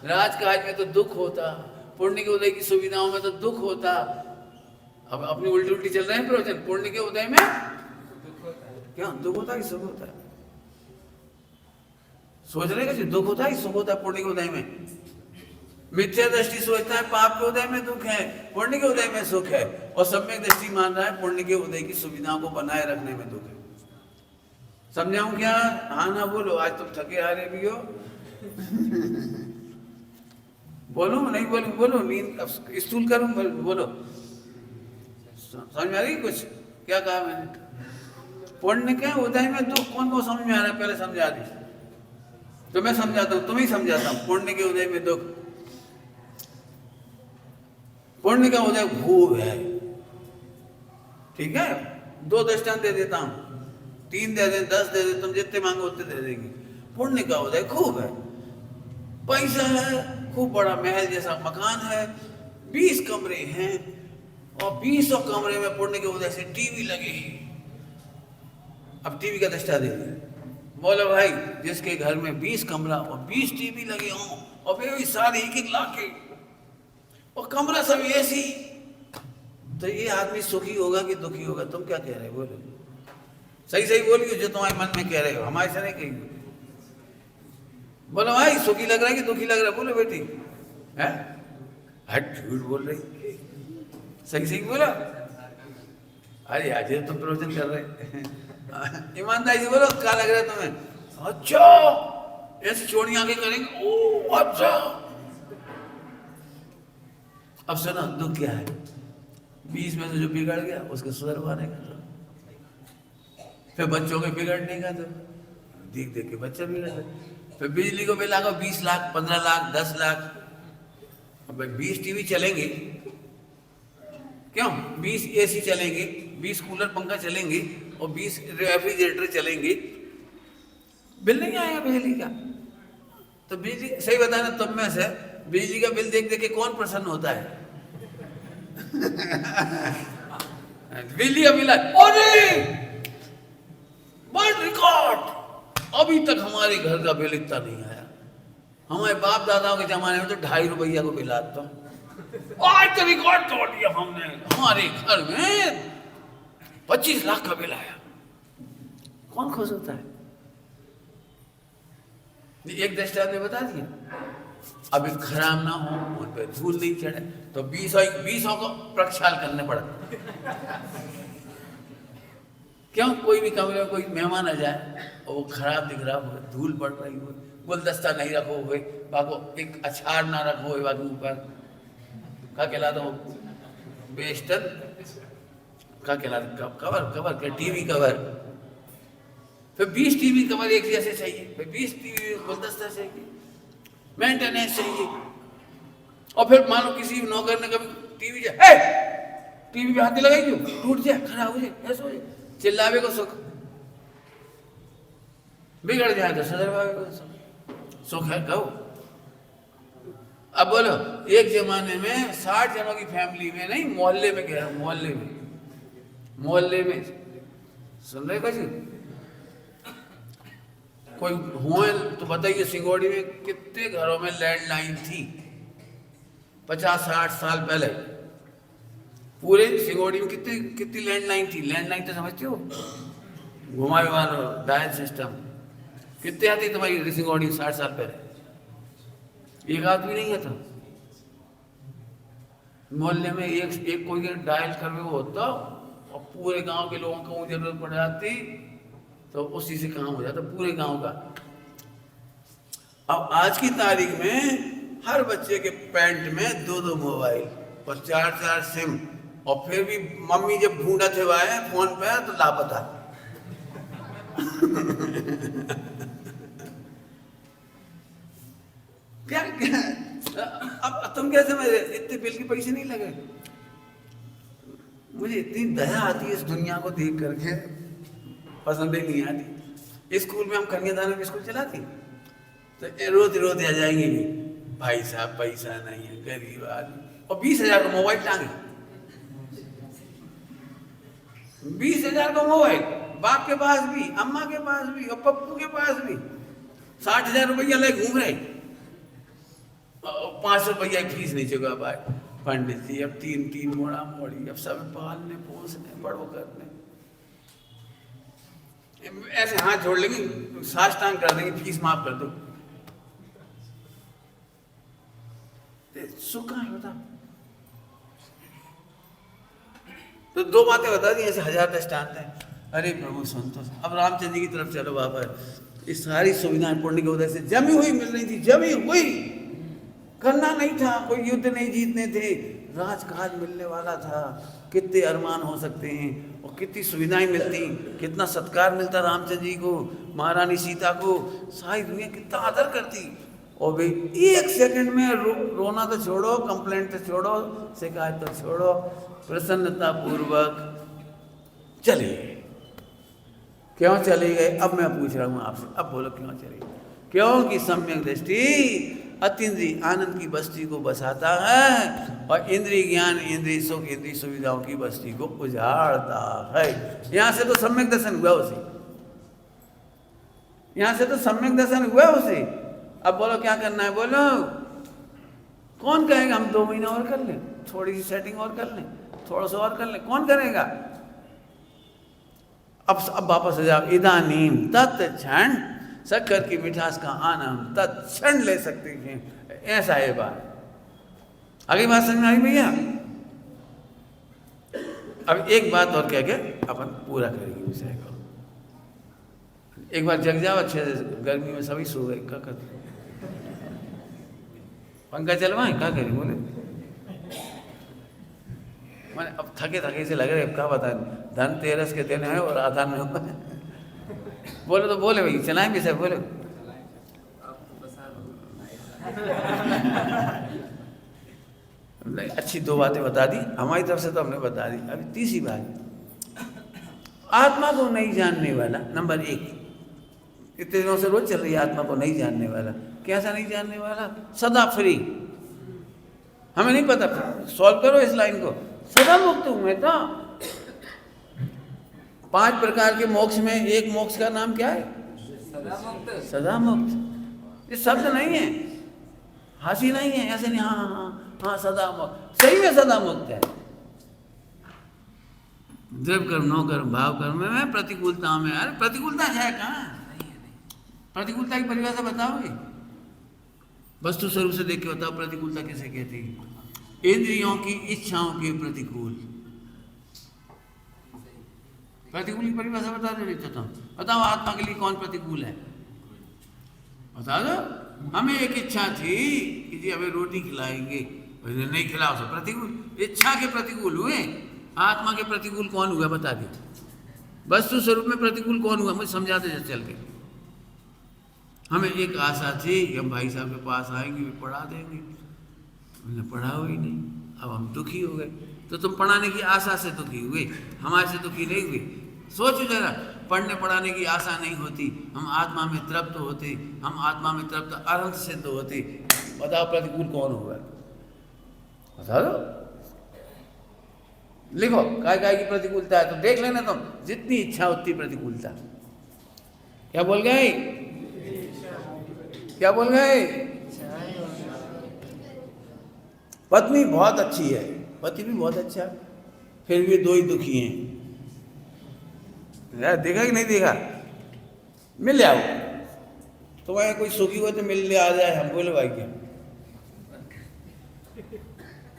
राजकाज में तो दुख होता, पुण्य के उदय की सुविधाओं में तो दुख होता। अब अपनी उल्टी उल्टी चल रहे हैं प्रवचन। पुण्य के उदय में क्या दुख होता है, सुख होता है? सोच रहे कि दुख होता है, सुख होता है पुण्य के उदय में? मिथ्या दृष्टि सोचता है पाप के उदय में दुख है, पुण्य के उदय में सुख है। और सम्यक दृष्टि मान रहा है पुण्य के उदय की सुविधाओं को बनाए रखने में दुख है। समझाऊं क्या? हाँ ना बोलो, आज तुम थके हारे भी हो। बोलो, नहीं बोलो, बोलो, नींद स्थूल करूं, बोलो। समझ में आ रही कुछ? क्या कहा मैंने? पुण्य के उदय में दुख कौन को समझ में आ रहा है? पहले समझा दी तो मैं समझाता हूं, तुम्हें समझाता हूं। पुण्य के उदय में दुख, पुण्य का उदय भूव है, ठीक है? 2 दृष्टांत दे देता हूं, 3 दे दे, 10 दे दे, तुम जितने मांगो उतने दे देंगे। पुण्य का उदय खूब है, पैसा है, खूब बड़ा महल जैसा मकान है, 20 कमरे हैं, और 20 कमरे में पुण्य के उदय से टीवी लगी। अब टीवी का दृष्टा दे दिया। बोलो भाई, जिसके घर में 20 कमरा और 20 टीवी लगे हों और फिर भी सारे 1-1 लाख के और कमरा सब ऐसी, तो ये आदमी सुखी होगा कि दुखी होगा? तुम क्या कह रहे हो? बोलो सही सही बोलिए, जो तुम्हारे मन में कह रहे हो, हमारे से नहीं कही। बोलो भाई, सुखी लग रहा है कि दुखी लग रहा है? बोलो बेटी, है हट, झूठ बोल रही, सही सही बोला। अरे आज तुम प्रवचन कर रहे, ईमानदारी से बोलो, क्या लग रहा है तुम्हें? अच्छा, ऐसी चोड़ी आगे करेंगे, ओ अच्छा। अब सुनो, दुख क्या है? 20 में से जो बिगड़ गया उसके सुधरवाने का, फिर बच्चों के बिगड़ने का, तो देख देख के बच्चा बिगड़ गया। फिर बिजली को बिल आगा 20 लाख, 15 लाख, 10 लाख। अब 20 टीवी चलेंगे क्यों? 20 एसी चलेंगे, 20 कूलर पंखा चलेंगे और 20 रेफ्रिजरेटर चलेंगे, बिल नहीं आएगा बिजली का। तो बिजली, सही बताना, तुम में से बिजली का बिल देख देख के कौन प्रसन्न होता है? बिजली का बिल, अरे वर्ल्ड रिकॉर्ड, अभी तक हमारे घर का बिल इतना नहीं आया। हमारे बाप दादाओं के जमाने में तो 2.5 रुपया को बिल आता, आज तो रिकॉर्ड तोड़ दिया हमने। हमारे घर में 25 लाख का बिल आया। कौन खुश होता है? एक दृष्टांत ने बता दिया। अभी खराब ना हो, उन पर धूल नहीं चढ़े, तो 20 को प्रक्षाल करने पड़ता। क्यों? कोई भी कमरे में कोई मेहमान आ जाए और वो खराब दिख रहा हो, धूल पड़ रही हो, गुलदस्ता नहीं रखो हुए, बाको एक अछाड़ ना रखो हुए, बाकी ऊपर क्या कहलाता हो, बेस्टन क्या कहलाता, कवर क्या, टीवी कवर। फिर 20 टीवी कवर एक जैसे चाहिए, फिर 20 टीवी गुलदस्ता चाहिए, मेंटेनेंस चाहिए। और फिर मान लो किसी नौकर ने कभी टीवी टीवी पे हाथ लगाई, क्यों टूट जाए, खराब हो जाए, ऐसा हो जाए, चिल्लावे को सुख, बिगड़ जाए तो सदरवावे को सुख है, कहो। अब बोलो, एक जमाने में 60 जनों की फैमिली में नहीं, मोहल्ले में कह रहा हूं, मोहल्ले में सुन रहे कुछ? कोई हुए तो बताइए, सिंगोड़ी में कितने घरों में लैंडलाइन थी? 50-60 साल पहले पूरे सिंगोड़ी में कितनी लैंडलाइन थी? लैंडलाइन तो समझते हो, घुमावे वाला डायल सिस्टम। कितने आती तुम्हारी सिंगोड़ी 60 साल पहले? एक आदमी नहीं आता मोहल्ले में, एक कोई डायल करवे होता और पूरे गांव के लोगों को जरूरत पड़ जाती, तो उसी से काम हो जाता पूरे गांव का। अब आज की तारीख में हर बच्चे के पैंट में 2-2 मोबाइल और 4-4 सिम, और फिर भी मम्मी जब ढूंढत है फोन पे तो लापता। क्या अब तुम क्या समझ रहे? इतने बिल के पैसे नहीं लगे। मुझे इतनी दया आती है इस दुनिया को देख करके, पसंद ही नहीं आती। स्कूल में हम कन्यादान में स्कूल चलाती, तो रोज रोज आ जाएंगे, भाई साहब पैसा नहीं है, गरीब आदमी, और 20,000 का मोबाइल टांगे। 20,000 का मोबाइल, बाप के पास भी, अम्मा के पास भी और पप्पू के पास भी। 60,000 रुपया ले घूम रहे, 500 रुपया फीस नहीं चुका पाए पंडित जी। अब 3 मोड़ा मोड़ी, अब सब पालने पोसने बड़ो करने, ऐसे हाथ जोड़ लेंगे, साष्टांग कर देंगे, फीस माफ कर दो। सुख कहाँ है बता? तो 2 बातें बता दी, ऐसे 1000 दृष्टांत हैं। अरे प्रभु संतोष। अब रामचंद्र जी की तरफ चलो वापस। इस सारी सुविधाएं पुण्य के उदय से जमी हुई मिल रही थी, जमी हुई। करना नहीं था, कोई युद्ध नहीं जीतने थे, राजकाज मिलने वाला था। कितने अरमान हो सकते हैं और कितनी सुविधाएं मिलती, कितना सत्कार मिलता रामचंद्र जी को, महारानी सीता को, सारी दुनिया कितना आदर करती। और भाई 1 सेकंड में रोना तो छोड़ो, कंप्लेंट तो छोड़ो, शिकायत तो छोड़ो, प्रसन्नता पूर्वक चले। क्यों चले गए? अब मैं पूछ रहा हूं आपसे, अब बोलो क्यों चले गए? क्योंकि सम्यक दृष्टि अतीन्द्रिय आनंद की बस्ती को बसाता है और इंद्रिय ज्ञान, इंद्रिय सुख, इंद्रिय सुविधाओं की बस्ती को उजाड़ता है। यहाँ से तो सम्यक दर्शन हुआ उसे, यहाँ से तो सम्यक दर्शन हुआ उसे। अब बोलो क्या करना है, बोलो। कौन कहेगा हम 2 महीना और कर लें, थोड़ी सी सेटिंग और कर लें, थोड़ा सा और कर लें, कौन करेगा? अब वापस आ जाओ। इदानीम तत्क्षण शक्कर की मिठास का आनंद तत्क्षण ले सकते हैं, ऐसा है बात। आगे बात समझ में आई भैया? अब एक बात और कह के अपन पूरा करेंगे विषय को। एक बार जग जाओ अच्छे से, गर्मी में सभी सो गए, क्या करते? पंखा चलवाएं, क्या करें बोले? मैंने अब थके थके से लग रहे, क्या बता, धनतेरस के दिन है और आधार में बोले तो बोले भाई चलाएं भी सर, बोले नहीं। अच्छी 2 बातें बता दी हमारी तरफ से, तो हमने बता दी। अभी तीसरी बात, आत्मा को नहीं जानने वाला, नंबर 1, इतने दिनों से रोज चल रही है आत्मा को नहीं जानने वाला। कैसा नहीं जानने वाला? सदा फ्री। हमें नहीं पता, सॉल्व करो इस लाइन को। सदा मुक्त हूं मैं तो। 5 प्रकार के मोक्ष में एक मोक्ष का नाम क्या है?
सदा मुक्त।
सदा मुक्त। ये शब्द नहीं है, हंसी नहीं है, ऐसे नहीं। हाँ हाँ हाँ हाँ, सदा मुक्त, सही में सदा मुक्त है। द्रव्य कर्म, नो कर्म, भाव कर्म में प्रतिकूलता में। अरे प्रतिकूलता है कहाँ? प्रतिकूलता की परिभाषा बताओगे? वस्तु स्वरूप से देख के बताओ, प्रतिकूलता किसे कहते हैं? इंद्रियों की इच्छाओं के प्रतिकूल। प्रतिकूल की परिभाषा बता दो, नहीं तो बताओ आत्मा के लिए कौन प्रतिकूल है? बता दो। हमें एक इच्छा थी कि जी हमें रोटी खिलाएंगे, नहीं खिलाओ तो प्रतिकूल। इच्छा के प्रतिकूल हुए। आत्मा के प्रतिकूल कौन हुआ बता दे। वस्तु स्वरूप में प्रतिकूल कौन हुआ, मुझे समझा दे चल के। हमें एक आशा थी कि हम भाई साहब के पास आएंगे, वे पढ़ा देंगे, हमने पढ़ा ही नहीं। अब हम दुखी हो गए। तो तुम पढ़ाने की आशा से दुखी हुए, हमारे से दुखी नहीं हुए। सोचो जरा, पढ़ने पढ़ाने की आशा नहीं होती, हम आत्मा में तृप्त होते, हम आत्मा में तृप्त अनंत सिद्ध होते। बताओ प्रतिकूल कौन होगा? बता दो, लिखो काय काय की प्रतिकूलता है, तो देख लेना तुम। जितनी इच्छा उतनी प्रतिकूलता। क्या बोल गए? क्या बोल गए? पत्नी बहुत अच्छी है, पति भी बहुत अच्छा, फिर भी 2 ही दुखी हैं। यार देखा कि नहीं देखा? मिल जाओ तुम्हारे, कोई सुखी हो तो मिल ले आ जाए। हम बोलो भाई क्या?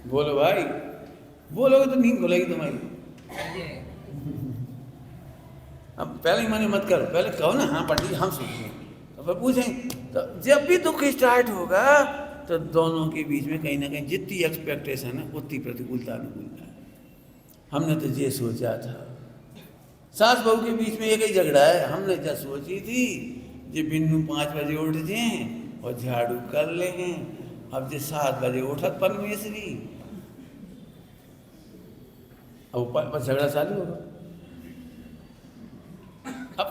बोलो भाई, बोलोगे तो नींद खुलेगी तुम्हारी। अब पहले ही माने मत करो, पहले कहो ना हाँ पंडित हम सुखी हैं, तो फिर पूछें। तो जब भी दुख स्टार्ट होगा तो दोनों के बीच में कहीं ना कहीं जितनी एक्सपेक्टेशन है उतनी प्रतिकूलता अनुकूलता है। हमने तो ये सोचा था, सास बहू के बीच में एक ही झगड़ा है। हमने क्या सोची थी, ये बिन्नू 5 बजे उठ जाए और झाड़ू कर ले हैं। अब जो 7 बजे उठत परमेश्वरी, अब झगड़ा चालू होगा। अब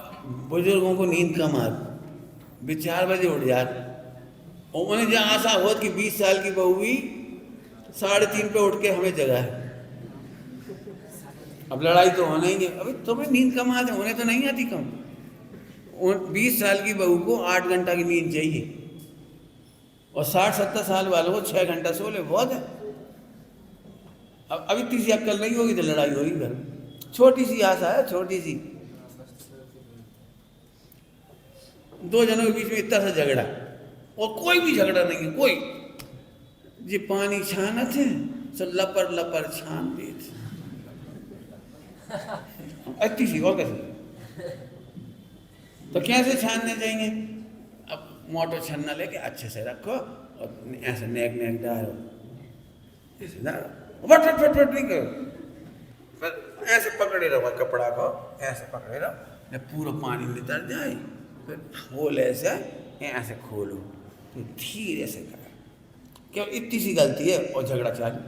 बुजुर्गों को नींद कम आती, वे 4 बजे उठ जाते। और उन्हें जहाँ आशा हो कि 20 साल की बहू भी 3:30 पे उठ के हमें जगाए। अब लड़ाई तो होना ही है। अभी तुम्हें नींद कम आती, उन्हें तो नहीं आती कम। 20 साल की बहू को 8 घंटा की नींद चाहिए और 60-70 साल वालों को 6 घंटा सो ले, बहुत है। अब अभी तीसरी अक्कल नहीं होगी तो लड़ाई होगी घर में। छोटी सी आशा है, छोटी सी, 2 जनों के बीच में इतना सा झगड़ा, और कोई भी झगड़ा नहीं है, कोई। जी पानी छानत है तो लपर लपर छान देते, अच्छी सी, और कैसे? तो कैसे छानने चाहिए? अब मोटर छन्ना लेके अच्छे से रखो और ऐसे नेक नेक डालो, ऐसे डालो, फट फट फट फट नहीं करो, फिर ऐसे पकड़े रहो कपड़ा को, ऐसे पकड़े रहो, जब पूरा पानी नितर जाए फिर खोल ऐसे खोलो, तो धीरे से करो। केवल इतनी सी गलती है और झगड़ा चालू।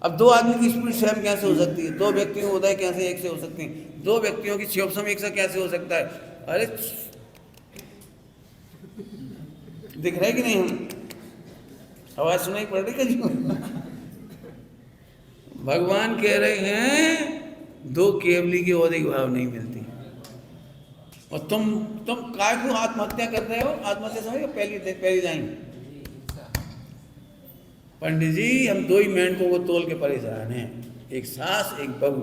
अब 2 आदमी की स्पीड सेम कैसे हो सकती है? 2 व्यक्तियों उदय कैसे एक से हो सकते हैं? 2 व्यक्तियों की क्षोभसम एक से कैसे हो सकता है? अरे दिख रहा है कि नहीं? हम आवाज सुनाई पड़ रही कहीं? भगवान कह रहे हैं दो केवली की औधिक भाव नहीं मिलती। और तुम काय को आत्महत्या कर रहे हो? आत्महत्या समझ पहली लाइन, पंडित जी हम दो ही मेंढकों को तोल के परेशान हैं, एक सास एक बहू,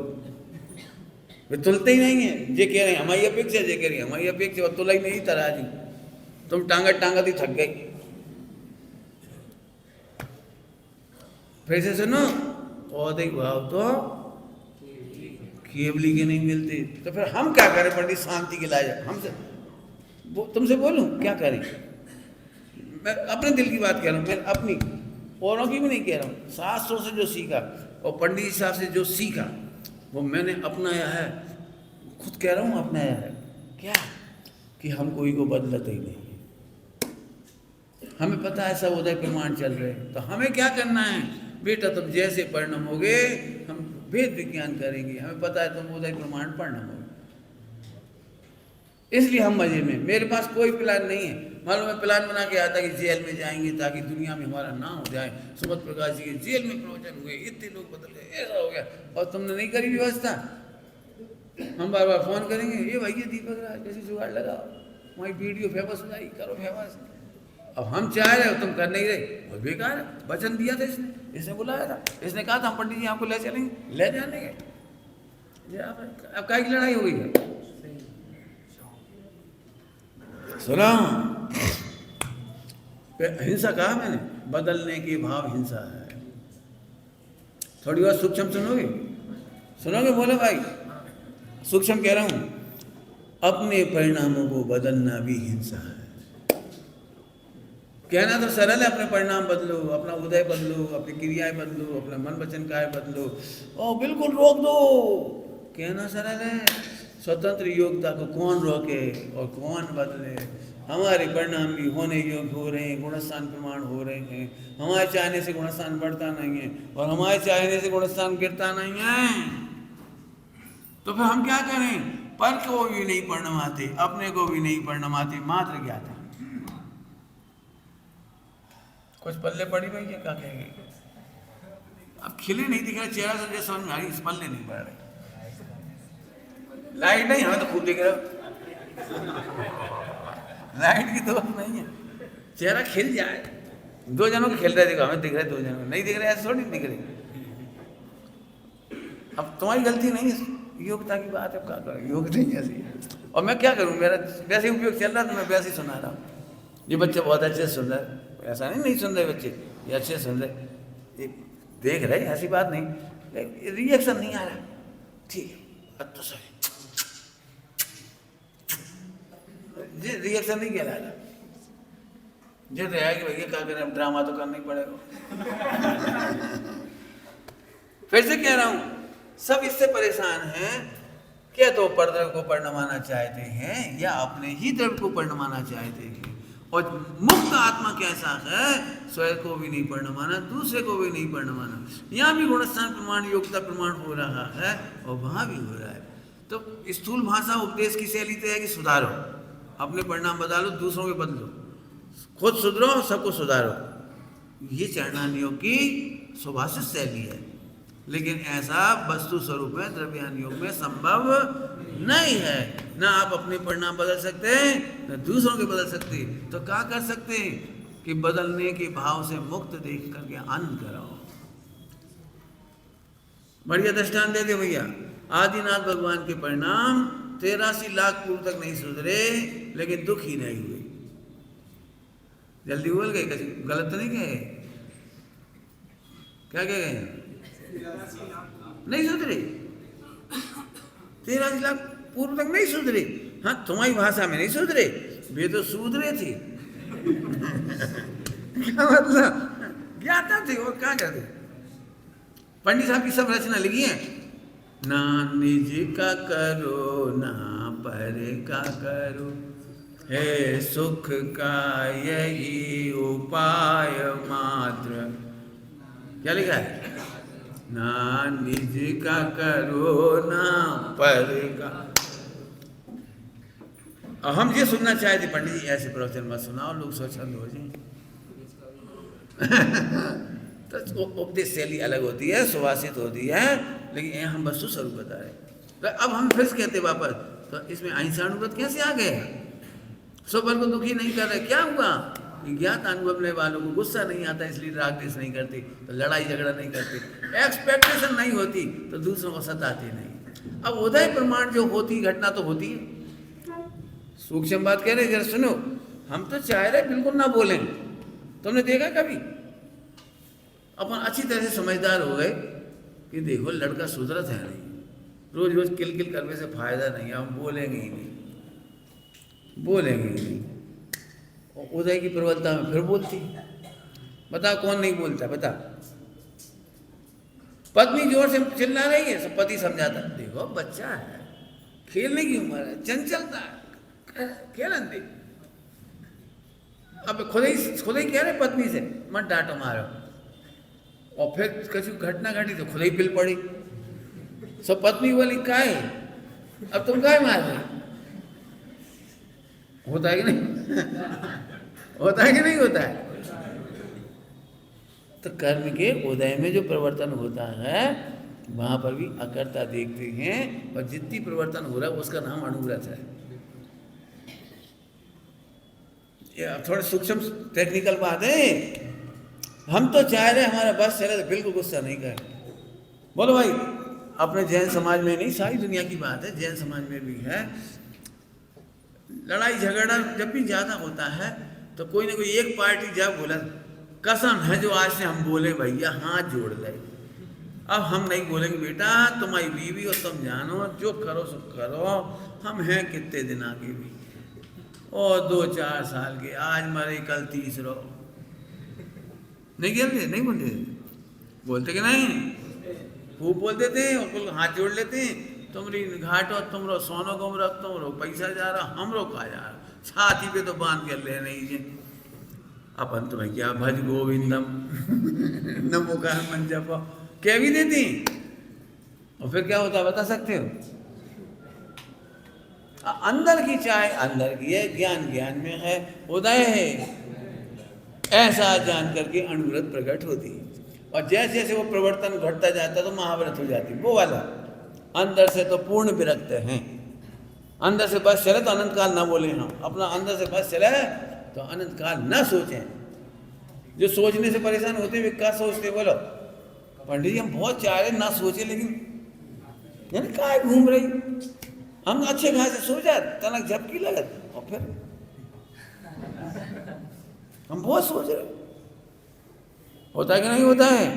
वे तुलते ही नहीं है। जे कह रहे हैं हमारी अपेक्षा, जे कह रही है हमारी अपेक्षा, और तुला ही नहीं तराजू, तुम टांगा ही थक गई। फिर से सुनो, औधिक भाव तो केवली के नहीं मिलते। तो फिर हम क्या करें पंडित शांति के लायक? हमसे तुमसे बोलूं क्या करें? मैं अपने दिल की बात कह रहा हूँ, मैं अपनी, औरों की भी नहीं कह रहा हूँ। शास्त्रों से जो सीखा और पंडित जी साहब से जो सीखा वो मैंने अपनाया है, खुद कह रहा हूँ अपनाया है। क्या? कि हम कोई को बदलते ही नहीं है। हमें पता है सब उदय प्रमाण चल रहे हैं, तो हमें क्या करना है? बेटा तुम जैसे परिणाम होगे हम वेद विज्ञान करेंगे, हमें पता है तुम उदय प्रमाण परिणाम होगे, इसलिए हम मजे में। मेरे पास कोई प्लान नहीं है। मालूम है प्लान बना के आता कि जेल में जाएंगे ताकि दुनिया में हमारा नाम हो जाए, सुमत प्रकाश जी के जेल में प्रवचन हुए, इतने लोग बदल गए, ऐसा हो गया, और तुमने नहीं करी व्यवस्था। हम बार बार फोन करेंगे, ये भैया दीपक राज कैसे जुगाड़ लगाओ, वहीं वीडियो फेमस हो जाएगी, करो फेमस। अब हम चाह रहे हो, तुम कर नहीं रहे, और बेकार है। वचन दिया था इसने बुलाया था, इसने कहा था हम पंडित जी आपको ले चलेंगे, ले जाने के। अब काय की लड़ाई हो गई है? सुना, हिंसा कहा मैंने, बदलने के भाव हिंसा है। थोड़ी बात सूक्ष्म सुनोगे? सुनोगे? बोले भाई सूक्ष्म कह रहा हूं, अपने परिणामों को बदलना भी हिंसा है। कहना तो सरल है, अपने परिणाम बदलो, अपना उदय बदलो, अपनी क्रियाएं बदलो, अपना मन वचन काय बदलो, और बिल्कुल रोक दो। कहना सरल है, स्वतंत्र योग्यता को कौन रोके और कौन बदले? हमारे परिणाम भी होने योग्य हो रहे हैं, गुणस्थान प्रमाण हो रहे हैं। हमारे चाहने से गुणस्थान बढ़ता नहीं है और हमारे चाहने से गुणस्थान गिरता नहीं है। तो फिर हम क्या करें? पर को भी नहीं परिणमाते, अपने को भी नहीं परिणमाते, मात्र ज्ञाता। कुछ पल्ले पड़ी भाई, क्या कहेंगे? अब खिले नहीं दिख रहे चेहरा से, जैसे समझ में आ रही, इस पल्ले नहीं पड़ रहे। लाइट नहीं, हमें तो खूब दिख रहा, लाइट की तो नहीं है, चेहरा खिल जाए। दो जनों के खिल रहे, देखो हमें दिख रहे, दो जनों नहीं दिख रहे, ऐसे थोड़ी दिख रहे। अब तुम्हारी गलती नहीं है, योग्यता की बात है, क्या करें, योग नहीं ऐसी। और मैं क्या करूं, मेरा वैसे उपयोग चल रहा तो मैं वैसे ही सुना रहा हूँ। ये बच्चे बहुत अच्छे सुन रहे, ऐसा नहीं सुन रहे बच्चे, ये अच्छे सुन रहे, देख रहे, ऐसी बात नहीं, रिएक्शन नहीं आ रहा। ठीक है, अब तो सही, ये रिएक्शन नहीं कहला रहा। ये तो है कि भैया क्या करें, अब ड्रामा तो करना ही पड़ेगा। फिर से कह रहा हूं, सब इससे परेशान हैं, क्या तो परद्रव्य को परिणमाना चाहते हैं या अपने ही द्रव्य को परिणमाना चाहते हैं। और मुक्त आत्मा कैसा है, स्वयं को भी नहीं परिणमाना, दूसरे को भी नहीं परिणमाना। यहाँ भी गुणस्थान प्रमाण, योग्यता प्रमाण हो रहा है और वहां भी हो रहा है। तो स्थूल भाषा उपदेश की शैली तो है कि सुधारो, अपने परिणाम बदलो, दूसरों के बदलो, खुद सुधरो, सबको सुधारो। ये चरणान योग की सुभाषित शैली है, लेकिन ऐसा वस्तु स्वरूप में द्रव्यान योग में संभव नहीं है। ना आप अपने परिणाम बदल सकते हैं, न दूसरों के बदल सकते। तो क्या कर सकते हैं कि बदलने के भाव से मुक्त देख करके आनंद कराओ। बढ़िया दृष्टांत दे दे भैया, आदिनाथ भगवान के परिणाम 83 लाख पूर्व तक नहीं सुधरे, लेकिन दुख ही नहीं हुए। जल्दी बोल गए, गलत तो नहीं कहे? क्या कह गए? नहीं सुधरे, 83 लाख पूर्व तक नहीं सुधरे। हाँ, तुम्हारी भाषा में नहीं सुधरे, वे तो सुधरे थे। क्या मतलब? ज्ञाता थे, वो क्या करते? पंडित साहब की सब रचना लिखी है, ना निज का करो ना पर का करो, है सुख का यही उपाय मात्र। क्या लिखा है? ना निज का करो ना पर का। और हम ये सुनना चाहते पंडित जी ऐसे प्रवचन मत सुनाओ, लोग स्वच्छंद हो जाए। तो उपदेश शैली अलग होती है, सुभाषित होती है, लेकिन यहाँ हम वस्तु स्वरूप बता रहे। तो अब हम फिर कहते वापस, तो इसमें अहिंसानुव्रत कैसे आ गए? स्वपर को दुखी नहीं कर रहे, क्या हुआ? ज्ञात अनुभव लेने वालों को गुस्सा नहीं आता, इसलिए राग द्वेष नहीं करते, तो लड़ाई झगड़ा नहीं करते, एक्सपेक्टेशन नहीं होती, तो दूसरों को सताते नहीं। अब उदय प्रमाण जो होती घटना तो होती है। सूक्ष्म बात कह रहे, जरा सुनो, हम तो चाह रहे बिल्कुल ना बोलें। तुमने देखा कभी? अपन अच्छी तरह से समझदार हो गए कि देखो लड़का सुधरत है नहीं, रोज रोज किल किल करने से फायदा नहीं है, हम बोलेंगे ही नहीं, बोलेंगे ही नहीं। उदय की प्रबलता में फिर बोलती। बता कौन नहीं बोलता? बता। पत्नी जोर से चिल्ला रही है, सब पति समझाता, देखो बच्चा है, खेलने की उम्र है, चंचलता है, खेलन दे। अब खुद ही कह रहे पत्नी से मत डांटो मारो, और फिर कछु घटना घटी तो खुद ही पिल पड़ी। सब पत्नी बोली काहे, अब तुम काहे मार रहे? होता है कि नहीं? होता है कि नहीं होता है? तो कर्म के उदय में जो परिवर्तन होता है वहां पर भी अकर्ता देखते हैं, और जितनी परिवर्तन हो रहा है उसका नाम अनुव्रत है। थोड़ा सूक्ष्म टेक्निकल बात है। हम तो चाह रहे हमारा बस चले तो बिल्कुल गुस्सा नहीं करें। बोलो भाई, अपने जैन समाज में नहीं, सारी दुनिया की बात है, जैन समाज में भी है। लड़ाई झगड़ा जब भी ज़्यादा होता है तो कोई ना कोई एक पार्टी जब बोला, कसम है जो आज से हम बोले भैया हाथ जोड़ ले, अब हम नहीं बोलेंगे बेटा, तुम्हारी बीवी और तुम जानो जो करो सो करो, हम हैं कितने दिन आगे भी, और 2-4 साल के, आज मरे कल तीसरो। नहीं कहते, नहीं बोलते, बोलते कि नहीं? खूब बोल देते हैं, और हाथ जोड़ लेते हैं, तुमरी घाटो तुमरो सोनो गुम रख, तुमरो पैसा जा रहा, हमरो कहा जा रहा, छाती पे तो बांध कर ले नहीं जी। अपन तुम्हें क्या भज गोविंदम नमो का मन जप कह भी देती, और फिर क्या होता बता सकते हो? अंदर की चाहे अंदर की है, ज्ञान ज्ञान में है, उदय है, ऐसा जान करके अनुव्रत प्रकट होती है। और जैसे जैसे वो प्रवर्तन घटता जाता तो महाव्रत हो जाती, वो वाला। अंदर से तो पूर्ण विरक्त हैं, अंदर से बस चले तो अनंत काल ना बोले, हम अपना अंदर से बस चले तो अनंत काल ना सोचें। जो सोचने से परेशान होते वे क्या सोचते? बोलो पंडित जी हम बहुत चाह रहे ना सोचे, लेकिन यानी क्या घूम रही, हम अच्छे खासे सो जाए, तनक झपकी लगत, और फिर हम बहुत सोच रहे। होता है कि नहीं होता है?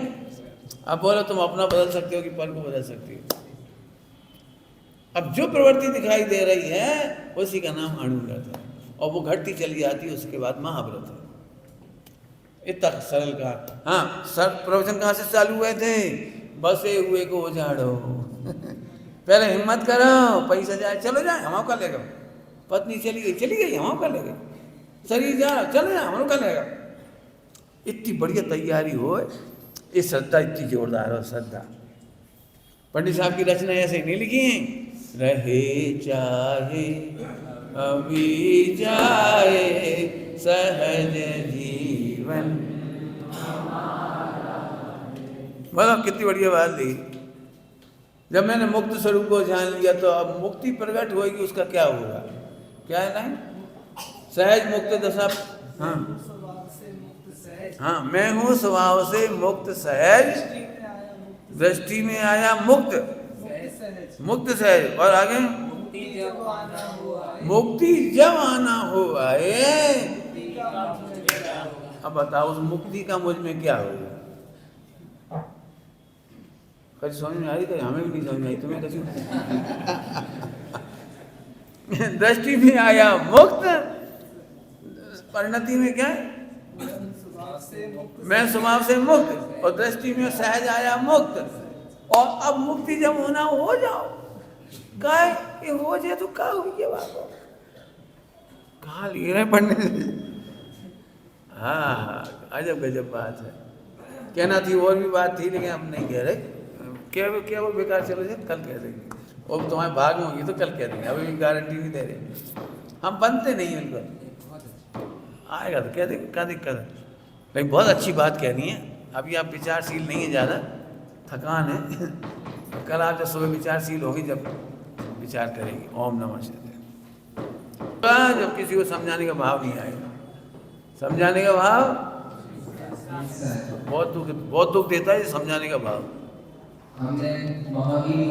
अब बोलो तुम अपना बदल सकते हो कि पल को बदल सकते हो? अब जो प्रवृत्ति दिखाई दे रही है उसी का नाम अनुव्रत है, और वो घटती चली जाती है, उसके बाद महाव्रत है। इतना सरल का। हाँ, सर प्रवचन कहाँ से चालू हुए थे? बसे हुए को उजाड़ो पहले हिम्मत करो, पैसा जाए चलो जाए हम का लेगा, पत्नी चली गई हम का लेगा, शरीर जा चलो जाए हम का लेगा। इतनी बढ़िया तैयारी हो, ये श्रद्धा इतनी जोरदार हो, श्रद्धा। पंडित साहब की रचना ऐसे नहीं लिखी है, रहे चाहे अभी जाए सहज जीवन। मतलब कितनी बढ़िया बात ली। जब मैंने मुक्त स्वरूप को जान लिया तो अब मुक्ति प्रकट होगी, उसका क्या होगा? क्या है ना, सहज मुक्त दशा। हाँ हाँ, मैं हूँ स्वभाव से मुक्त सहज, दृष्टि में आया मुक्त, मुक्त सहज। और आगे मुक्ति जब आना हो आए। अब बताओ उस मुक्ति का मुझ में क्या होगा? कभी समझ में आई? तो हमें भी नहीं समझ में आई, तुम्हें कैसी? दृष्टि में आया मुक्त, परिणति में क्या है? मैं स्वभाव से मुक्त, और दृष्टि में सहज आया मुक्त। और अब मुक्ति जब होना हो जाओ, क्या ये हो जाए तो क्या हुई ये बात हो? कहाँ लिए रहे पढ़ने? हाँ, अजब गजब बात है। कहना थी और भी बात थी, लेकिन अब नहीं कह रहे। क्या वो बेकार, चलो जाए कल कह देंगे, और तुम्हारे भाग में होगी तो कल कह देंगे, अभी गारंटी नहीं दे रहे। हम बनते नहीं बिल्कुल।
बहुत अच्छा।
आएगा तो क्या दिक्कत है। लेकिन बहुत अच्छी बात कहनी है। अभी आप विचारशील नहीं है ज़्यादा, थकान है। कल आप जब सुबह विचारशील होगी, जब विचार करेंगे ओम नमः शिवाय, जब किसी को समझाने का भाव नहीं आएगा। समझाने का भाव बहुत दुख देता है, समझाने का भाव।
हमने महावीर